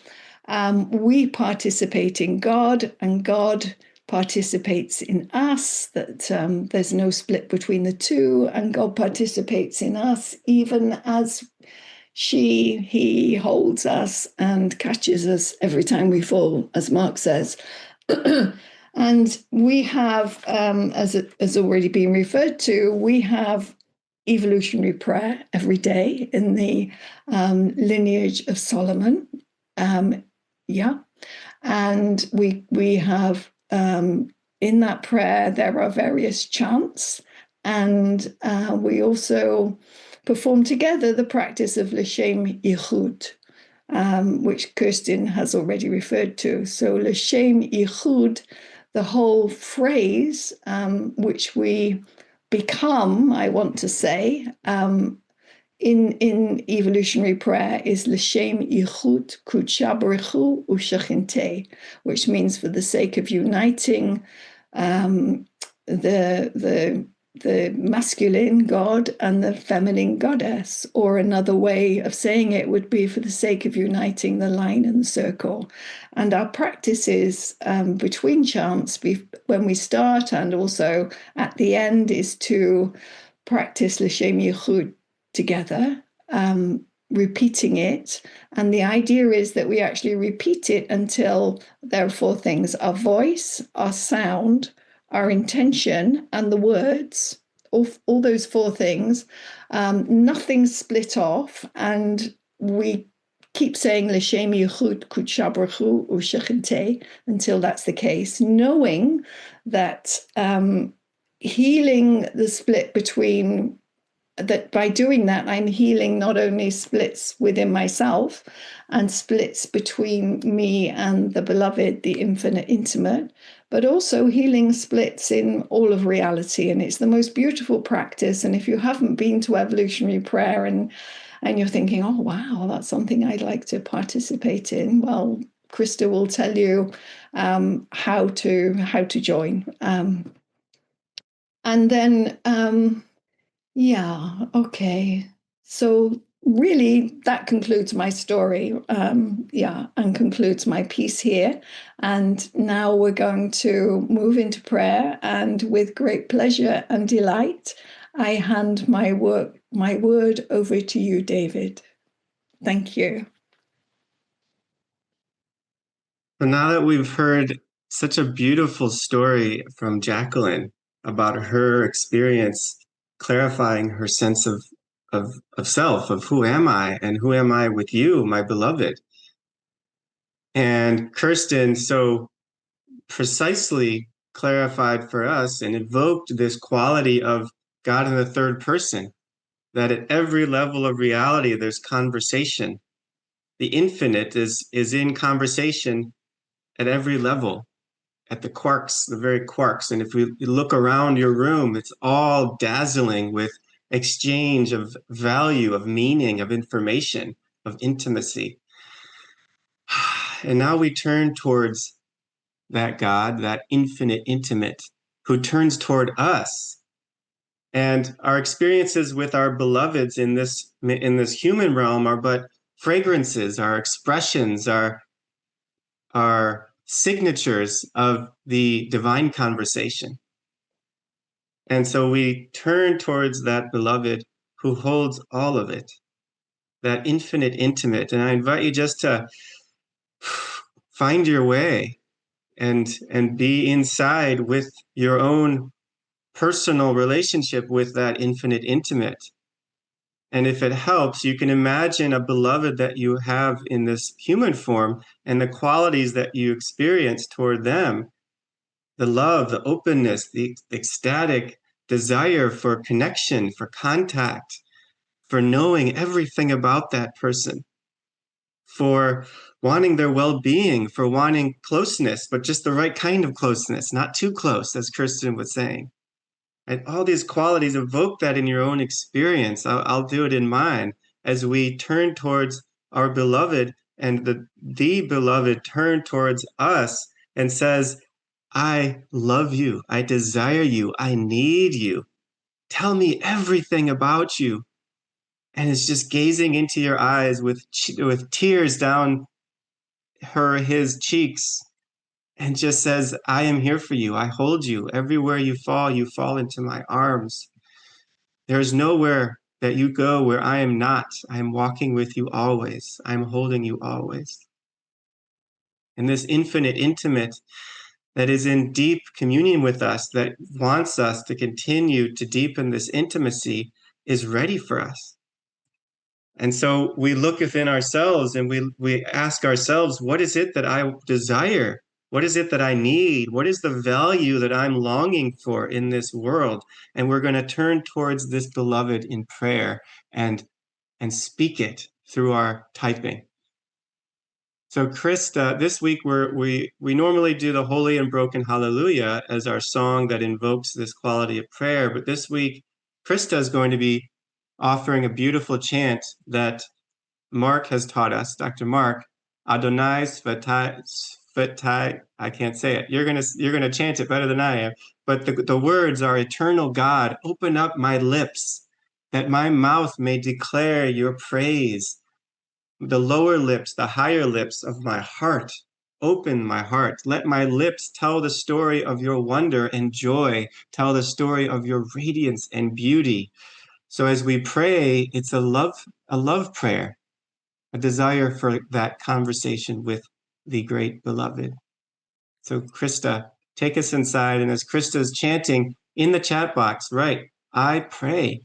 we participate in God, and God participates in us, that there's no split between the two, and God participates in us even as he holds us and catches us every time we fall, as Marc says. And we have, as it has already been referred to, we have evolutionary prayer every day in the lineage of Solomon. And we have in that prayer, there are various chants, and we also perform together the practice of L'Shem Yichud, which Kerstin has already referred to. So L'Shem Yichud, the whole phrase, which we become, I want to say, in evolutionary prayer, is L'Shem Yichud Kudsha Baruchu Ushachinte, which means for the sake of uniting the masculine God and the feminine goddess. Or another way of saying it would be for the sake of uniting the line and the circle. And our practices between chants, when we start and also at the end, is to practice L'Shem Yichud together, repeating it. And the idea is that we actually repeat it until there are four things: our voice, our sound, our intention, and the words. All those four things, nothing's split off, and we keep saying L'Shem Yichud Kudsha Baruchu Ushachinte until that's the case, knowing that healing the split between that, by doing that, I'm healing not only splits within myself and splits between me and the beloved, the infinite intimate, but also healing splits in all of reality. And it's the most beautiful practice. And if you haven't been to evolutionary prayer and you're thinking, oh, wow, that's something I'd like to participate in, well, Krista will tell you how to join. And then, okay. So really, that concludes my story, and concludes my piece here. And now we're going to move into prayer. And with great pleasure and delight, I hand my word over to you, David. Thank you. So now that we've heard such a beautiful story from Jacqueline about her experience clarifying her sense of self, of who am I and who am I with you, my beloved. And Kerstin so precisely clarified for us and evoked this quality of God in the third person, that at every level of reality, there's conversation. The infinite is in conversation at every level, at the quarks, the very quarks. And if you look around your room, it's all dazzling with exchange of value, of meaning, of information, of intimacy. And now we turn towards that God, that infinite intimate, who turns toward us. And our experiences with our beloveds in this human realm are but fragrances, our expressions, our signatures of the divine conversation. And so we turn towards that beloved who holds all of it, that infinite intimate. And I invite you just to find your way and be inside with your own personal relationship with that infinite intimate. And if it helps, you can imagine a beloved that you have in this human form and the qualities that you experience toward them, the love, the openness, the ecstatic desire for connection, for contact, for knowing everything about that person, for wanting their well-being, for wanting closeness, but just the right kind of closeness, not too close, as Kerstin was saying. And all these qualities, evoke that in your own experience. I'll do it in mine as we turn towards our beloved, and the beloved turn towards us and says, I love you. I desire you. I need you. Tell me everything about you. And it's just gazing into your eyes with tears down his cheeks, and just says, I am here for you. I hold you. Everywhere you fall into my arms. There is nowhere that you go where I am not. I am walking with you always. I am holding you always. And this infinite intimate that is in deep communion with us, that wants us to continue to deepen this intimacy, is ready for us. And so we look within ourselves and we ask ourselves, what is it that I desire? What is it that I need? What is the value that I'm longing for in this world? And we're going to turn towards this beloved in prayer and speak it through our typing. So Krista, this week we normally do the Holy and Broken Hallelujah as our song that invokes this quality of prayer. But this week, Krista is going to be offering a beautiful chant that Marc has taught us, Dr. Marc, Adonai Svetai, I can't say it. You're gonna chant it better than I am. But the words are, eternal God, open up my lips, that my mouth may declare your praise. The lower lips, the higher lips of my heart, open my heart. Let my lips tell the story of your wonder and joy, tell the story of your radiance and beauty. So as we pray, it's a love prayer, a desire for that conversation with the great beloved. So Krista, take us inside. And as Krista's chanting in the chat box, right, I pray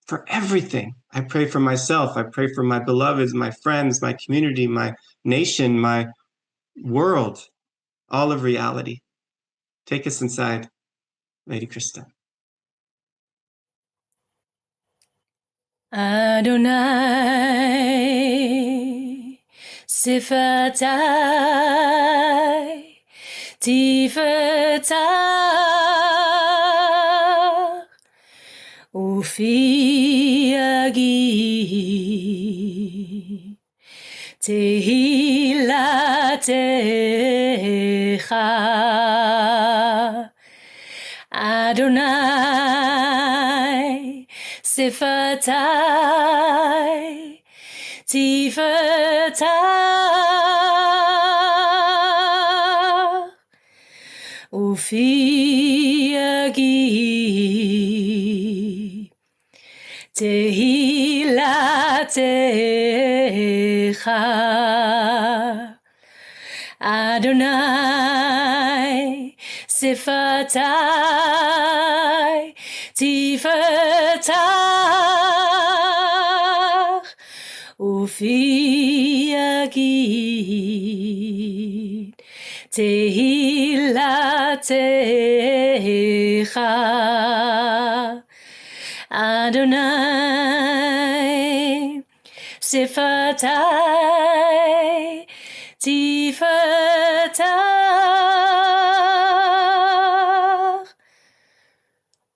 for everything. I pray for myself. I pray for my beloveds, my friends, my community, my nation, my world, all of reality. Take us inside, Lady Krista. Adonai Sifatai תפתח ופי יגיד תהילתך אדוני שפתי תפתח ופי יגיד תהילתך אדוני שפתי תפתח ופי יגיד תהילתך אדוני שפתי תפתח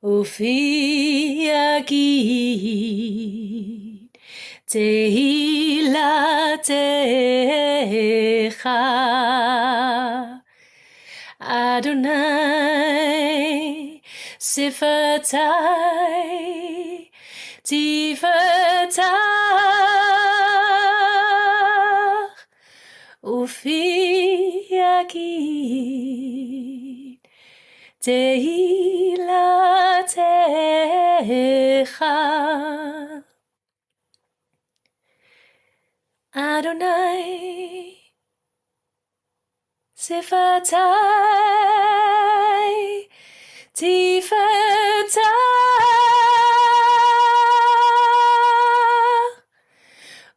ופי יגיד תהילתך אדוני שפתי תפתח ופי יגיד תהילתך אדוני שפתי תפתח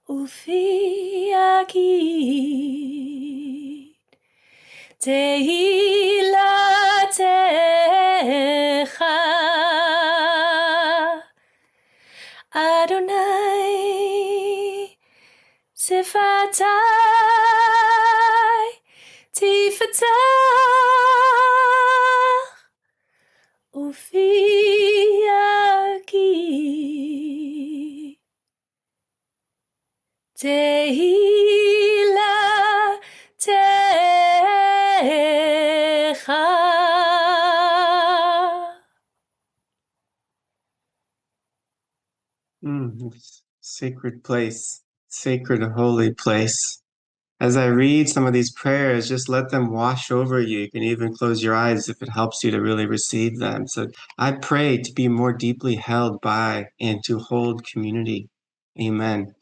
ופי יגיד תהילתך אדוני שפתי תפתח ופי יגיד תהילתך Sacred place, sacred holy place. As I read some of these prayers, just let them wash over you. You can even close your eyes if it helps you to really receive them. So I pray to be more deeply held by and to hold community. Amen.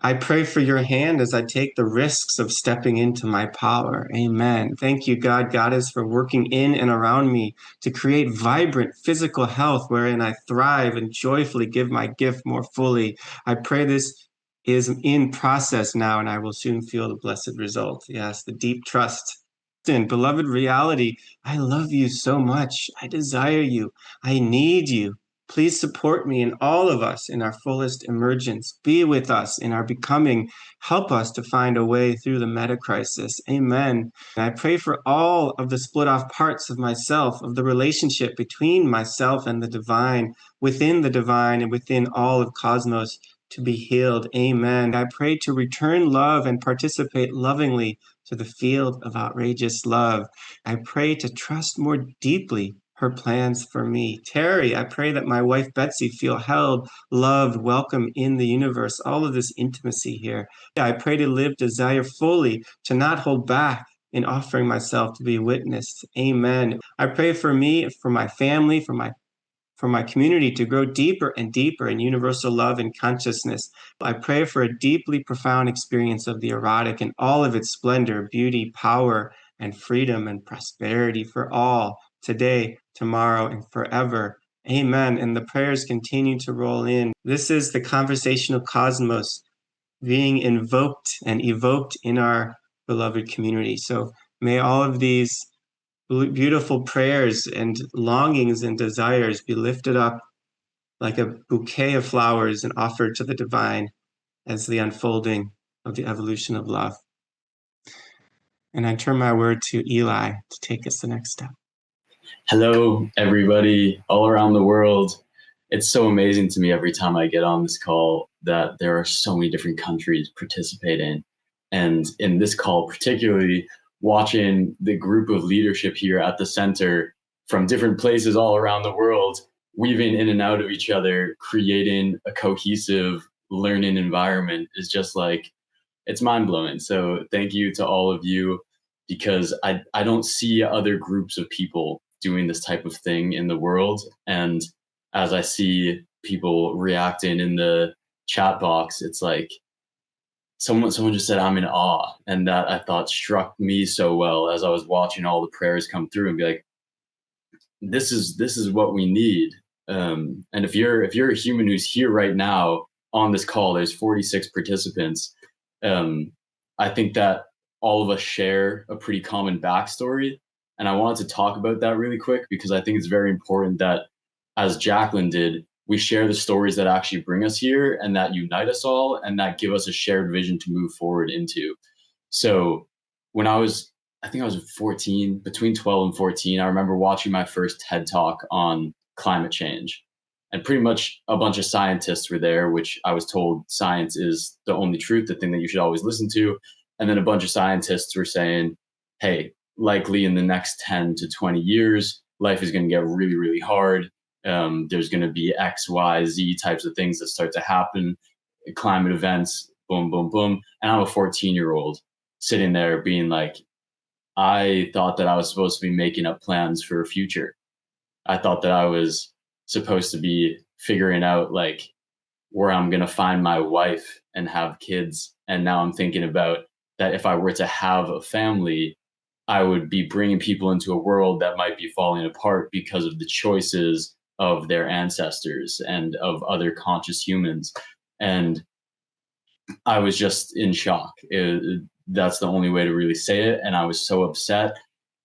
I pray for your hand as I take the risks of stepping into my power. Amen. Thank you, God, Goddess, for working in and around me to create vibrant physical health wherein I thrive and joyfully give my gift more fully. I pray this is in process now, and I will soon feel the blessed result. Yes, the deep trust. And beloved reality, I love you so much. I desire you. I need you. Please support me and all of us in our fullest emergence. Be with us in our becoming. Help us to find a way through the meta crisis. Amen. And I pray for all of the split off parts of myself, of the relationship between myself and the divine, within the divine and within all of cosmos, to be healed. Amen. I pray to return love and participate lovingly to the field of outrageous love. I pray to trust more deeply her plans for me. Terry, I pray that my wife Betsy feel held, loved, welcome in the universe, all of this intimacy here. I pray to live desire fully, to not hold back in offering myself to be witnessed. Amen. I pray for me, for my family, for my community to grow deeper and deeper in universal love and consciousness. I pray for a deeply profound experience of the erotic in all of its splendor, beauty, power, and freedom and prosperity for all, today, tomorrow, and forever. Amen. And the prayers continue to roll in. This is the conversational cosmos being invoked and evoked in our beloved community. So may all of these beautiful prayers and longings and desires be lifted up like a bouquet of flowers and offered to the divine as the unfolding of the evolution of love. And I turn my word to Eli to take us the next step. Hello, everybody all around the world. It's so amazing to me every time I get on this call that there are so many different countries participating. And in this call, particularly watching the group of leadership here at the center from different places all around the world, weaving in and out of each other, creating a cohesive learning environment is just like, it's mind blowing. So thank you to all of you, because I don't see other groups of people doing this type of thing in the world. And as I see people reacting in the chat box, it's like someone just said, I'm in awe. And that, I thought, struck me so well as I was watching all the prayers come through, and be like, this is what we need. And if you're a human who's here right now on this call, there's 46 participants. I think that all of us share a pretty common backstory. And I wanted to talk about that really quick, because I think it's very important that, as Jacqueline did, we share the stories that actually bring us here and that unite us all and that give us a shared vision to move forward into. So when I think I was 14, between 12 and 14, I remember watching my first TED Talk on climate change. And pretty much a bunch of scientists were there, which I was told science is the only truth, the thing that you should always listen to. And then a bunch of scientists were saying, hey, likely in the next 10 to 20 years, life is going to get really, really hard. There's going to be X, Y, Z types of things that start to happen, climate events, boom, boom, boom. And I'm a 14-year-old sitting there being like, I thought that I was supposed to be making up plans for a future. I thought that I was supposed to be figuring out like where I'm going to find my wife and have kids. And now I'm thinking about that if I were to have a family, I would be bringing people into a world that might be falling apart because of the choices of their ancestors and of other conscious humans. And I was just in shock. That's the only way to really say it. And I was so upset.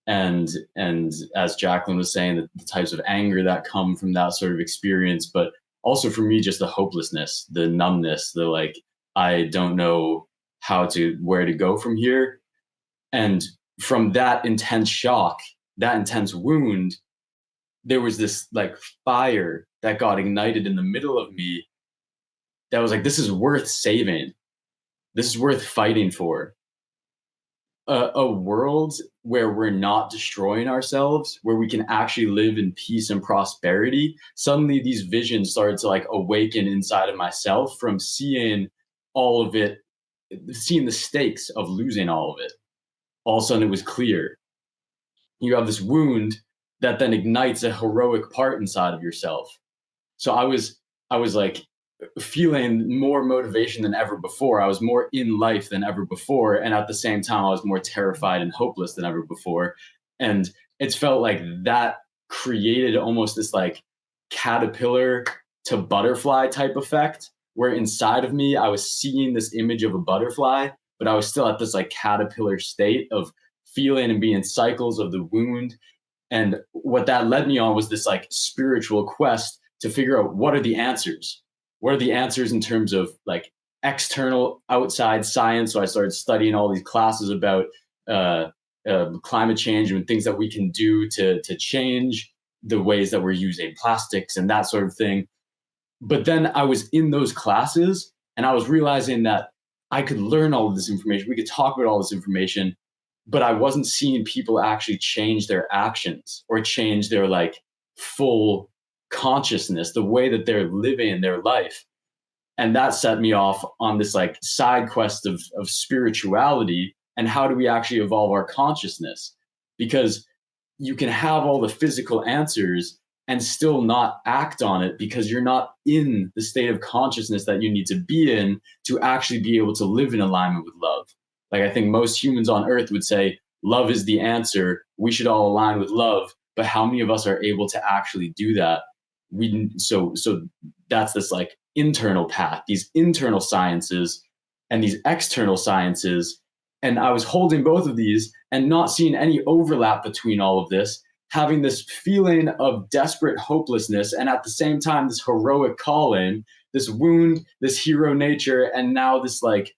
And as Jacqueline was saying, the types of anger that come from that sort of experience, but also for me, just the hopelessness, the numbness, the like, I don't know where to go from here. And from that intense shock, that intense wound, there was this like fire that got ignited in the middle of me that was like, this is worth saving. This is worth fighting for. A world where we're not destroying ourselves, where we can actually live in peace and prosperity. Suddenly these visions started to like awaken inside of myself from seeing all of it, seeing the stakes of losing all of it. All of a sudden it was clear. You have this wound that then ignites a heroic part inside of yourself. So I was like feeling more motivation than ever before. I was more in life than ever before. And at the same time, I was more terrified and hopeless than ever before. And it's felt like that created almost this like caterpillar to butterfly type effect, where inside of me, I was seeing this image of a butterfly, but I was still at this like caterpillar state of feeling and being cycles of the wound. And what that led me on was this like spiritual quest to figure out what are the answers. What are the answers in terms of like external outside science? So I started studying all these classes about climate change and things that we can do to change the ways that we're using plastics and that sort of thing. But then I was in those classes and I was realizing that I could learn all of this information. We could talk about all this information, but I wasn't seeing people actually change their actions or change their like full consciousness, the way that they're living their life. And that set me off on this like side quest of spirituality and how do we actually evolve our consciousness? Because you can have all the physical answers and still not act on it because you're not in the state of consciousness that you need to be in to actually be able to live in alignment with love. Like I think most humans on earth would say, love is the answer. We should all align with love. But how many of us are able to actually do that? So that's this like internal path, these internal sciences and these external sciences. And I was holding both of these and not seeing any overlap between all of this, having this feeling of desperate hopelessness. And at the same time, this heroic calling, this wound, this hero nature, and now this like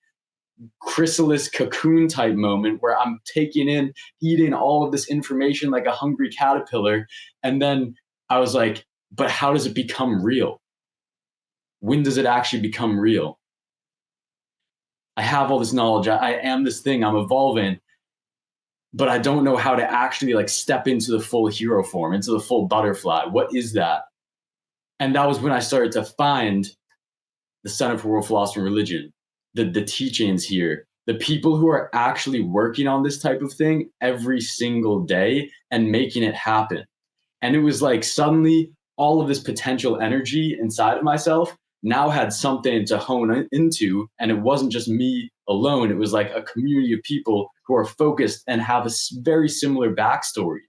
chrysalis cocoon type moment where I'm taking in, eating all of this information like a hungry caterpillar. And then I was like, but how does it become real? When does it actually become real? I have all this knowledge. I am this thing. I'm evolving, but I don't know how to actually like step into the full hero form, into the full butterfly. What is that? And that was when I started to find the Center for World Philosophy and Religion, the teachings here, the people who are actually working on this type of thing every single day and making it happen. And it was like suddenly all of this potential energy inside of myself now had something to hone into. And it wasn't just me alone. It was like a community of people who are focused and have a very similar backstory.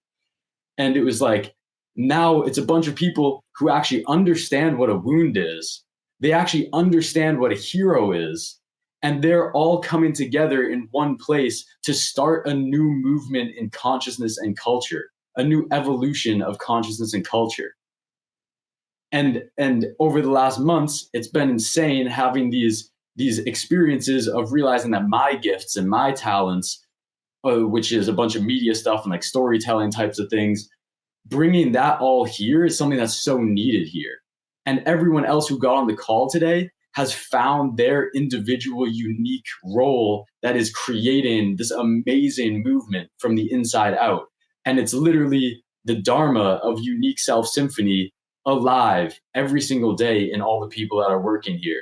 And it was like, now it's a bunch of people who actually understand what a wound is. They actually understand what a hero is. And they're all coming together in one place to start a new movement in consciousness and culture, a new evolution of consciousness and culture. And over the last months, it's been insane having these experiences of realizing that my gifts and my talents, which is a bunch of media stuff and like storytelling types of things, bringing that all here is something that's so needed here. And everyone else who got on the call today has found their individual unique role that is creating this amazing movement from the inside out. And it's literally the Dharma of unique self-symphony alive every single day in all the people that are working here.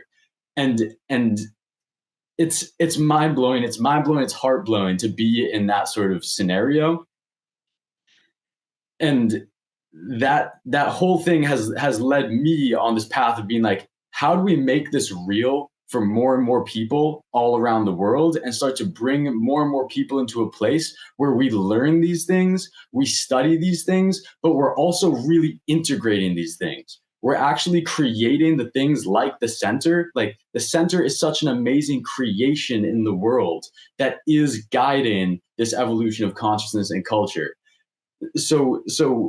And it's mind-blowing. It's mind-blowing. It's heart-blowing to be in that sort of scenario. And that whole thing has led me on this path of being like, how do we make this real for more and more people all around the world and start to bring more and more people into a place where we learn these things, we study these things, but we're also really integrating these things. We're actually creating the things like the center. Like the center is such an amazing creation in the world that is guiding this evolution of consciousness and culture. So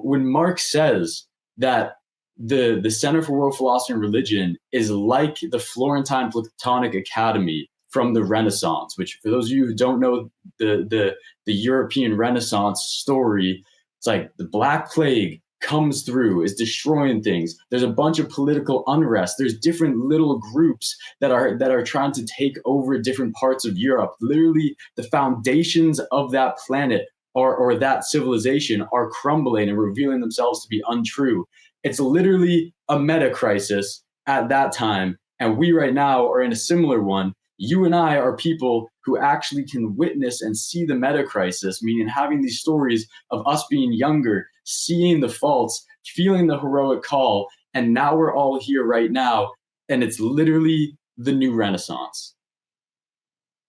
when Marc says that the Center for World Philosophy and Religion is like the Florentine Platonic Academy from the Renaissance, which for those of you who don't know the European Renaissance story, it's like the Black Plague comes through, is destroying things. There's a bunch of political unrest. There's different little groups that are trying to take over different parts of Europe. Literally, the foundations of that planet or that civilization are crumbling and revealing themselves to be untrue. It's literally a meta crisis at that time. And we right now are in a similar one. You and I are people who actually can witness and see the meta crisis, meaning having these stories of us being younger, seeing the faults, feeling the heroic call. And now we're all here right now. And it's literally the new Renaissance.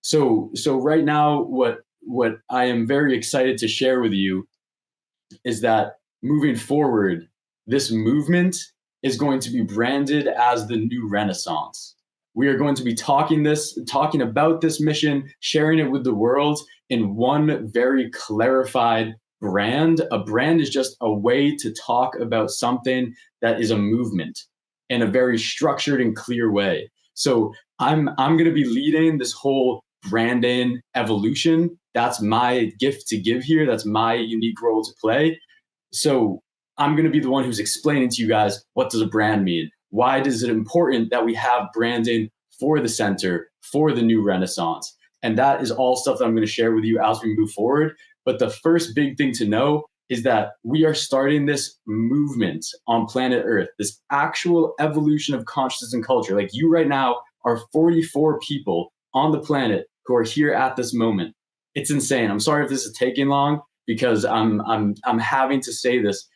So right now, what I am very excited to share with you is that moving forward, this movement is going to be branded as the new Renaissance. We are going to be talking about this mission, sharing it with the world in one very clarified brand. A brand is just a way to talk about something that is a movement in a very structured and clear way. So I'm going to be leading this whole branding evolution. That's my gift to give here. That's my unique role to play. So I'm going to be the one who's explaining to you guys, what does a brand mean? Why is it important that we have branding for the center, for the new Renaissance? And that is all stuff that I'm going to share with you as we move forward. But the first big thing to know is that we are starting this movement on planet Earth, this actual evolution of consciousness and culture. Like you right now are 44 people on the planet who are here at this moment. It's insane. I'm sorry if this is taking long because I'm having to say this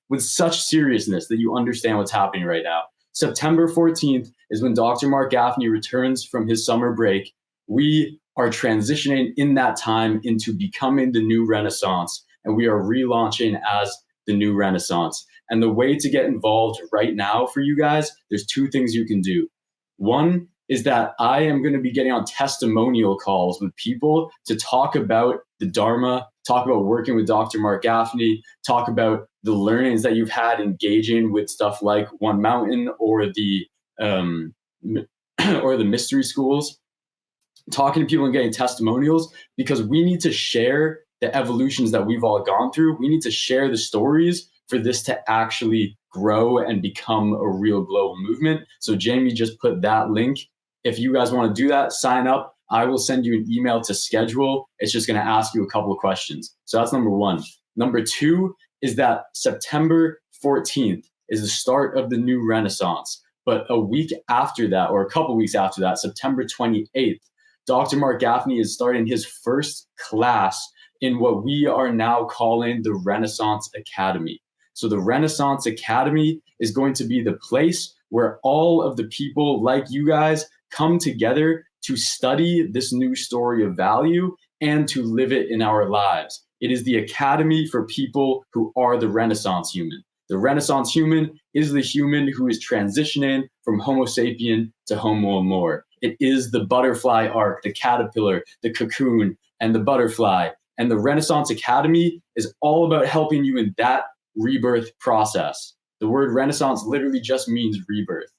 with such seriousness that you understand what's happening right now. September 14th is when Dr. Marc Gafni returns from his summer break. We are transitioning in that time into becoming the new Renaissance, and we are relaunching as the new Renaissance. And the way to get involved right now for you guys, there's two things you can do. One is that I am going to be getting on testimonial calls with people to talk about the Dharma, talk about working with Dr. Marc Gafni, talk about the learnings that you've had engaging with stuff like One Mountain or the mystery schools. talking to people and getting testimonials, because we need to share the evolutions that we've all gone through. We need to share the stories for this to actually grow and become a real global movement. So Jamie just put that link. If you guys want to do that, sign up. I will send you an email to schedule. It's just going to ask you a couple of questions. So that's number one. Number two is that September 14th is the start of the new Renaissance. But a week after that, or a couple weeks after that, September 28th, Dr. Marc Gafni is starting his first class in what we are now calling the Renaissance Academy. So the Renaissance Academy is going to be the place where all of the people like you guys come together to study this new story of value and to live it in our lives. It is the academy for people who are the Renaissance human. The Renaissance human is the human who is transitioning from Homo sapien to Homo amor. It is the butterfly arc, the caterpillar, the cocoon, and the butterfly. And the Renaissance Academy is all about helping you in that rebirth process. The word Renaissance literally just means rebirth.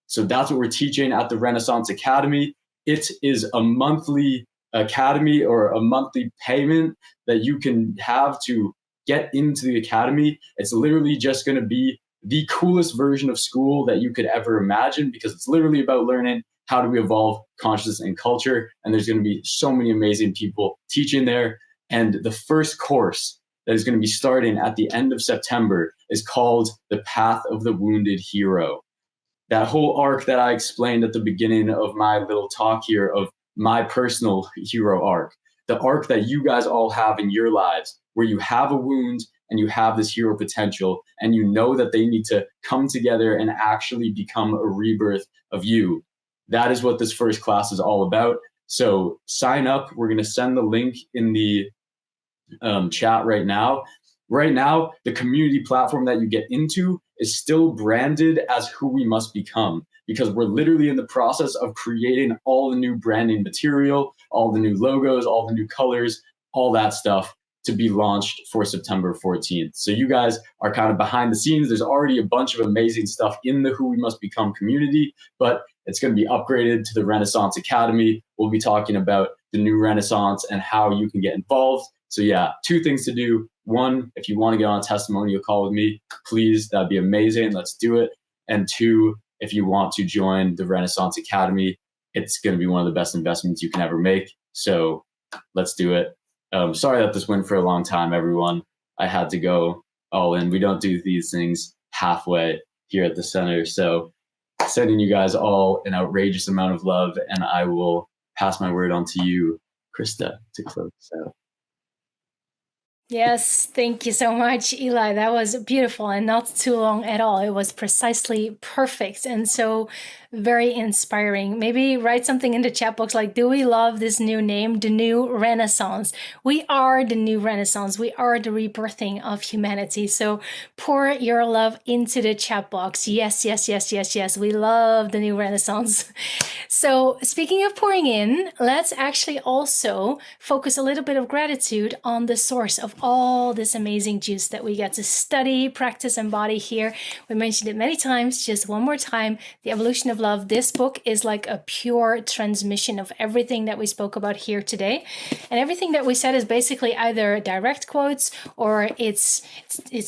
So that's what we're teaching at the Renaissance Academy. It is a monthly academy or a monthly payment that you can have to get into the academy. It's literally just going to be the coolest version of school that you could ever imagine, because it's literally about learning how do we evolve consciousness and culture. And there's going to be so many amazing people teaching there. And the first course that is going to be starting at the end of September is called The Path of the Wounded Hero. That whole arc that I explained at the beginning of my little talk here of my personal hero arc, the arc that you guys all have in your lives, where you have a wound and you have this hero potential, and you know that they need to come together and actually become a rebirth of you. That is what this first class is all about. So sign up. We're going to send the link in the chat right now. Right now, the community platform that you get into is still branded as Who We Must Become, because we're literally in the process of creating all the new branding material, all the new logos, all the new colors, all that stuff to be launched for September 14th. So you guys are kind of behind the scenes. There's already a bunch of amazing stuff in the Who We Must Become community, but it's going to be upgraded to the Renaissance Academy. We'll be talking about the new Renaissance and how you can get involved. So yeah, two things to do. One, if you want to get on a testimonial call with me, please, that'd be amazing. Let's do it. And two, if you want to join the Renaissance Academy, it's going to be one of the best investments you can ever make. So let's do it. Sorry that this went for a long time, everyone. I had to go all in. We don't do these things halfway here at the center. So sending you guys all an outrageous amount of love, and I will pass my word on to you, Krista, to close out. Yes, thank you so much, Eli. That was beautiful and not too long at all. It was precisely perfect and so very inspiring. Maybe write something in the chat box like, do we love this new name, the new Renaissance? We are the new Renaissance. We are the rebirthing of humanity. So pour your love into the chat box. Yes, yes, yes, yes, yes. We love the new Renaissance. So speaking of pouring in, let's actually also focus a little bit of gratitude on the source of all this amazing juice that we get to study, practice, embody here. We mentioned it many times. Just one more time, The Evolution of Love. This book is like a pure transmission of everything that we spoke about here today. And everything that we said is basically either direct quotes or it's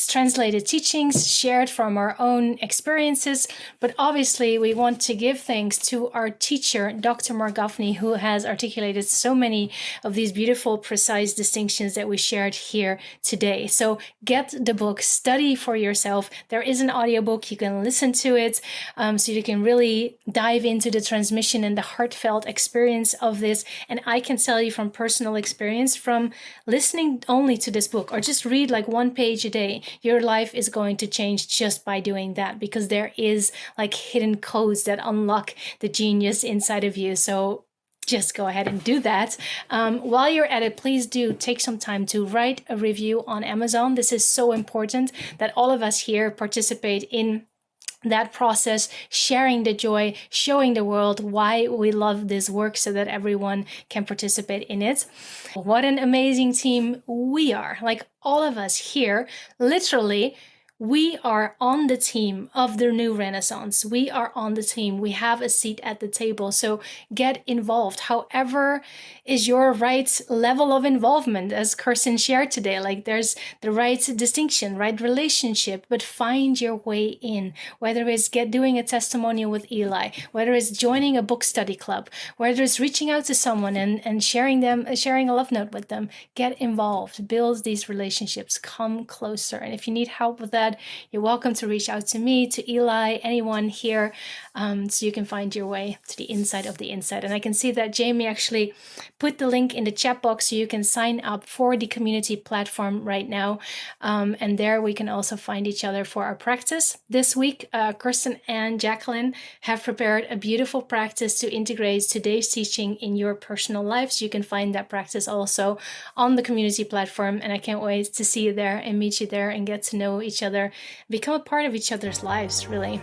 translated teachings shared from our own experiences. But obviously, we want to give thanks to our teacher, Dr. Marc Gafni, who has articulated so many of these beautiful, precise distinctions that we shared here today. So get the book, study for yourself. There is an audiobook. You can listen to it so you can really dive into the transmission and the heartfelt experience of this. And I can tell you from personal experience, from listening only to this book or just read like one page a day, your life is going to change just by doing that, because there is like hidden codes that unlock the genius inside of you. So just go ahead and do that. While you're at it, please do take some time to write a review on Amazon. This is so important that all of us here participate in that process, sharing the joy, showing the world why we love this work so that everyone can participate in it. What an amazing team we are. Like all of us here, literally, We are on the team of the new Renaissance. We are on the team. We have a seat at the table. So get involved. However is your right level of involvement, as Kerstin shared today. Like there's the right distinction, right relationship, but find your way in. Whether it's doing a testimonial with Eli, whether it's joining a book study club, whether it's reaching out to someone and sharing a love note with them. Get involved. Build these relationships. Come closer. And if you need help with that, you're welcome to reach out to me, to Eli, anyone here, so you can find your way to the inside of the inside. And I can see that Jamie actually put the link in the chat box so you can sign up for the community platform right now. And there we can also find each other for our practice. This week, Kerstin and Jacqueline have prepared a beautiful practice to integrate today's teaching in your personal lives. You can find that practice also on the community platform. And I can't wait to see you there and meet you there and get to know each other, become a part of each other's lives, really.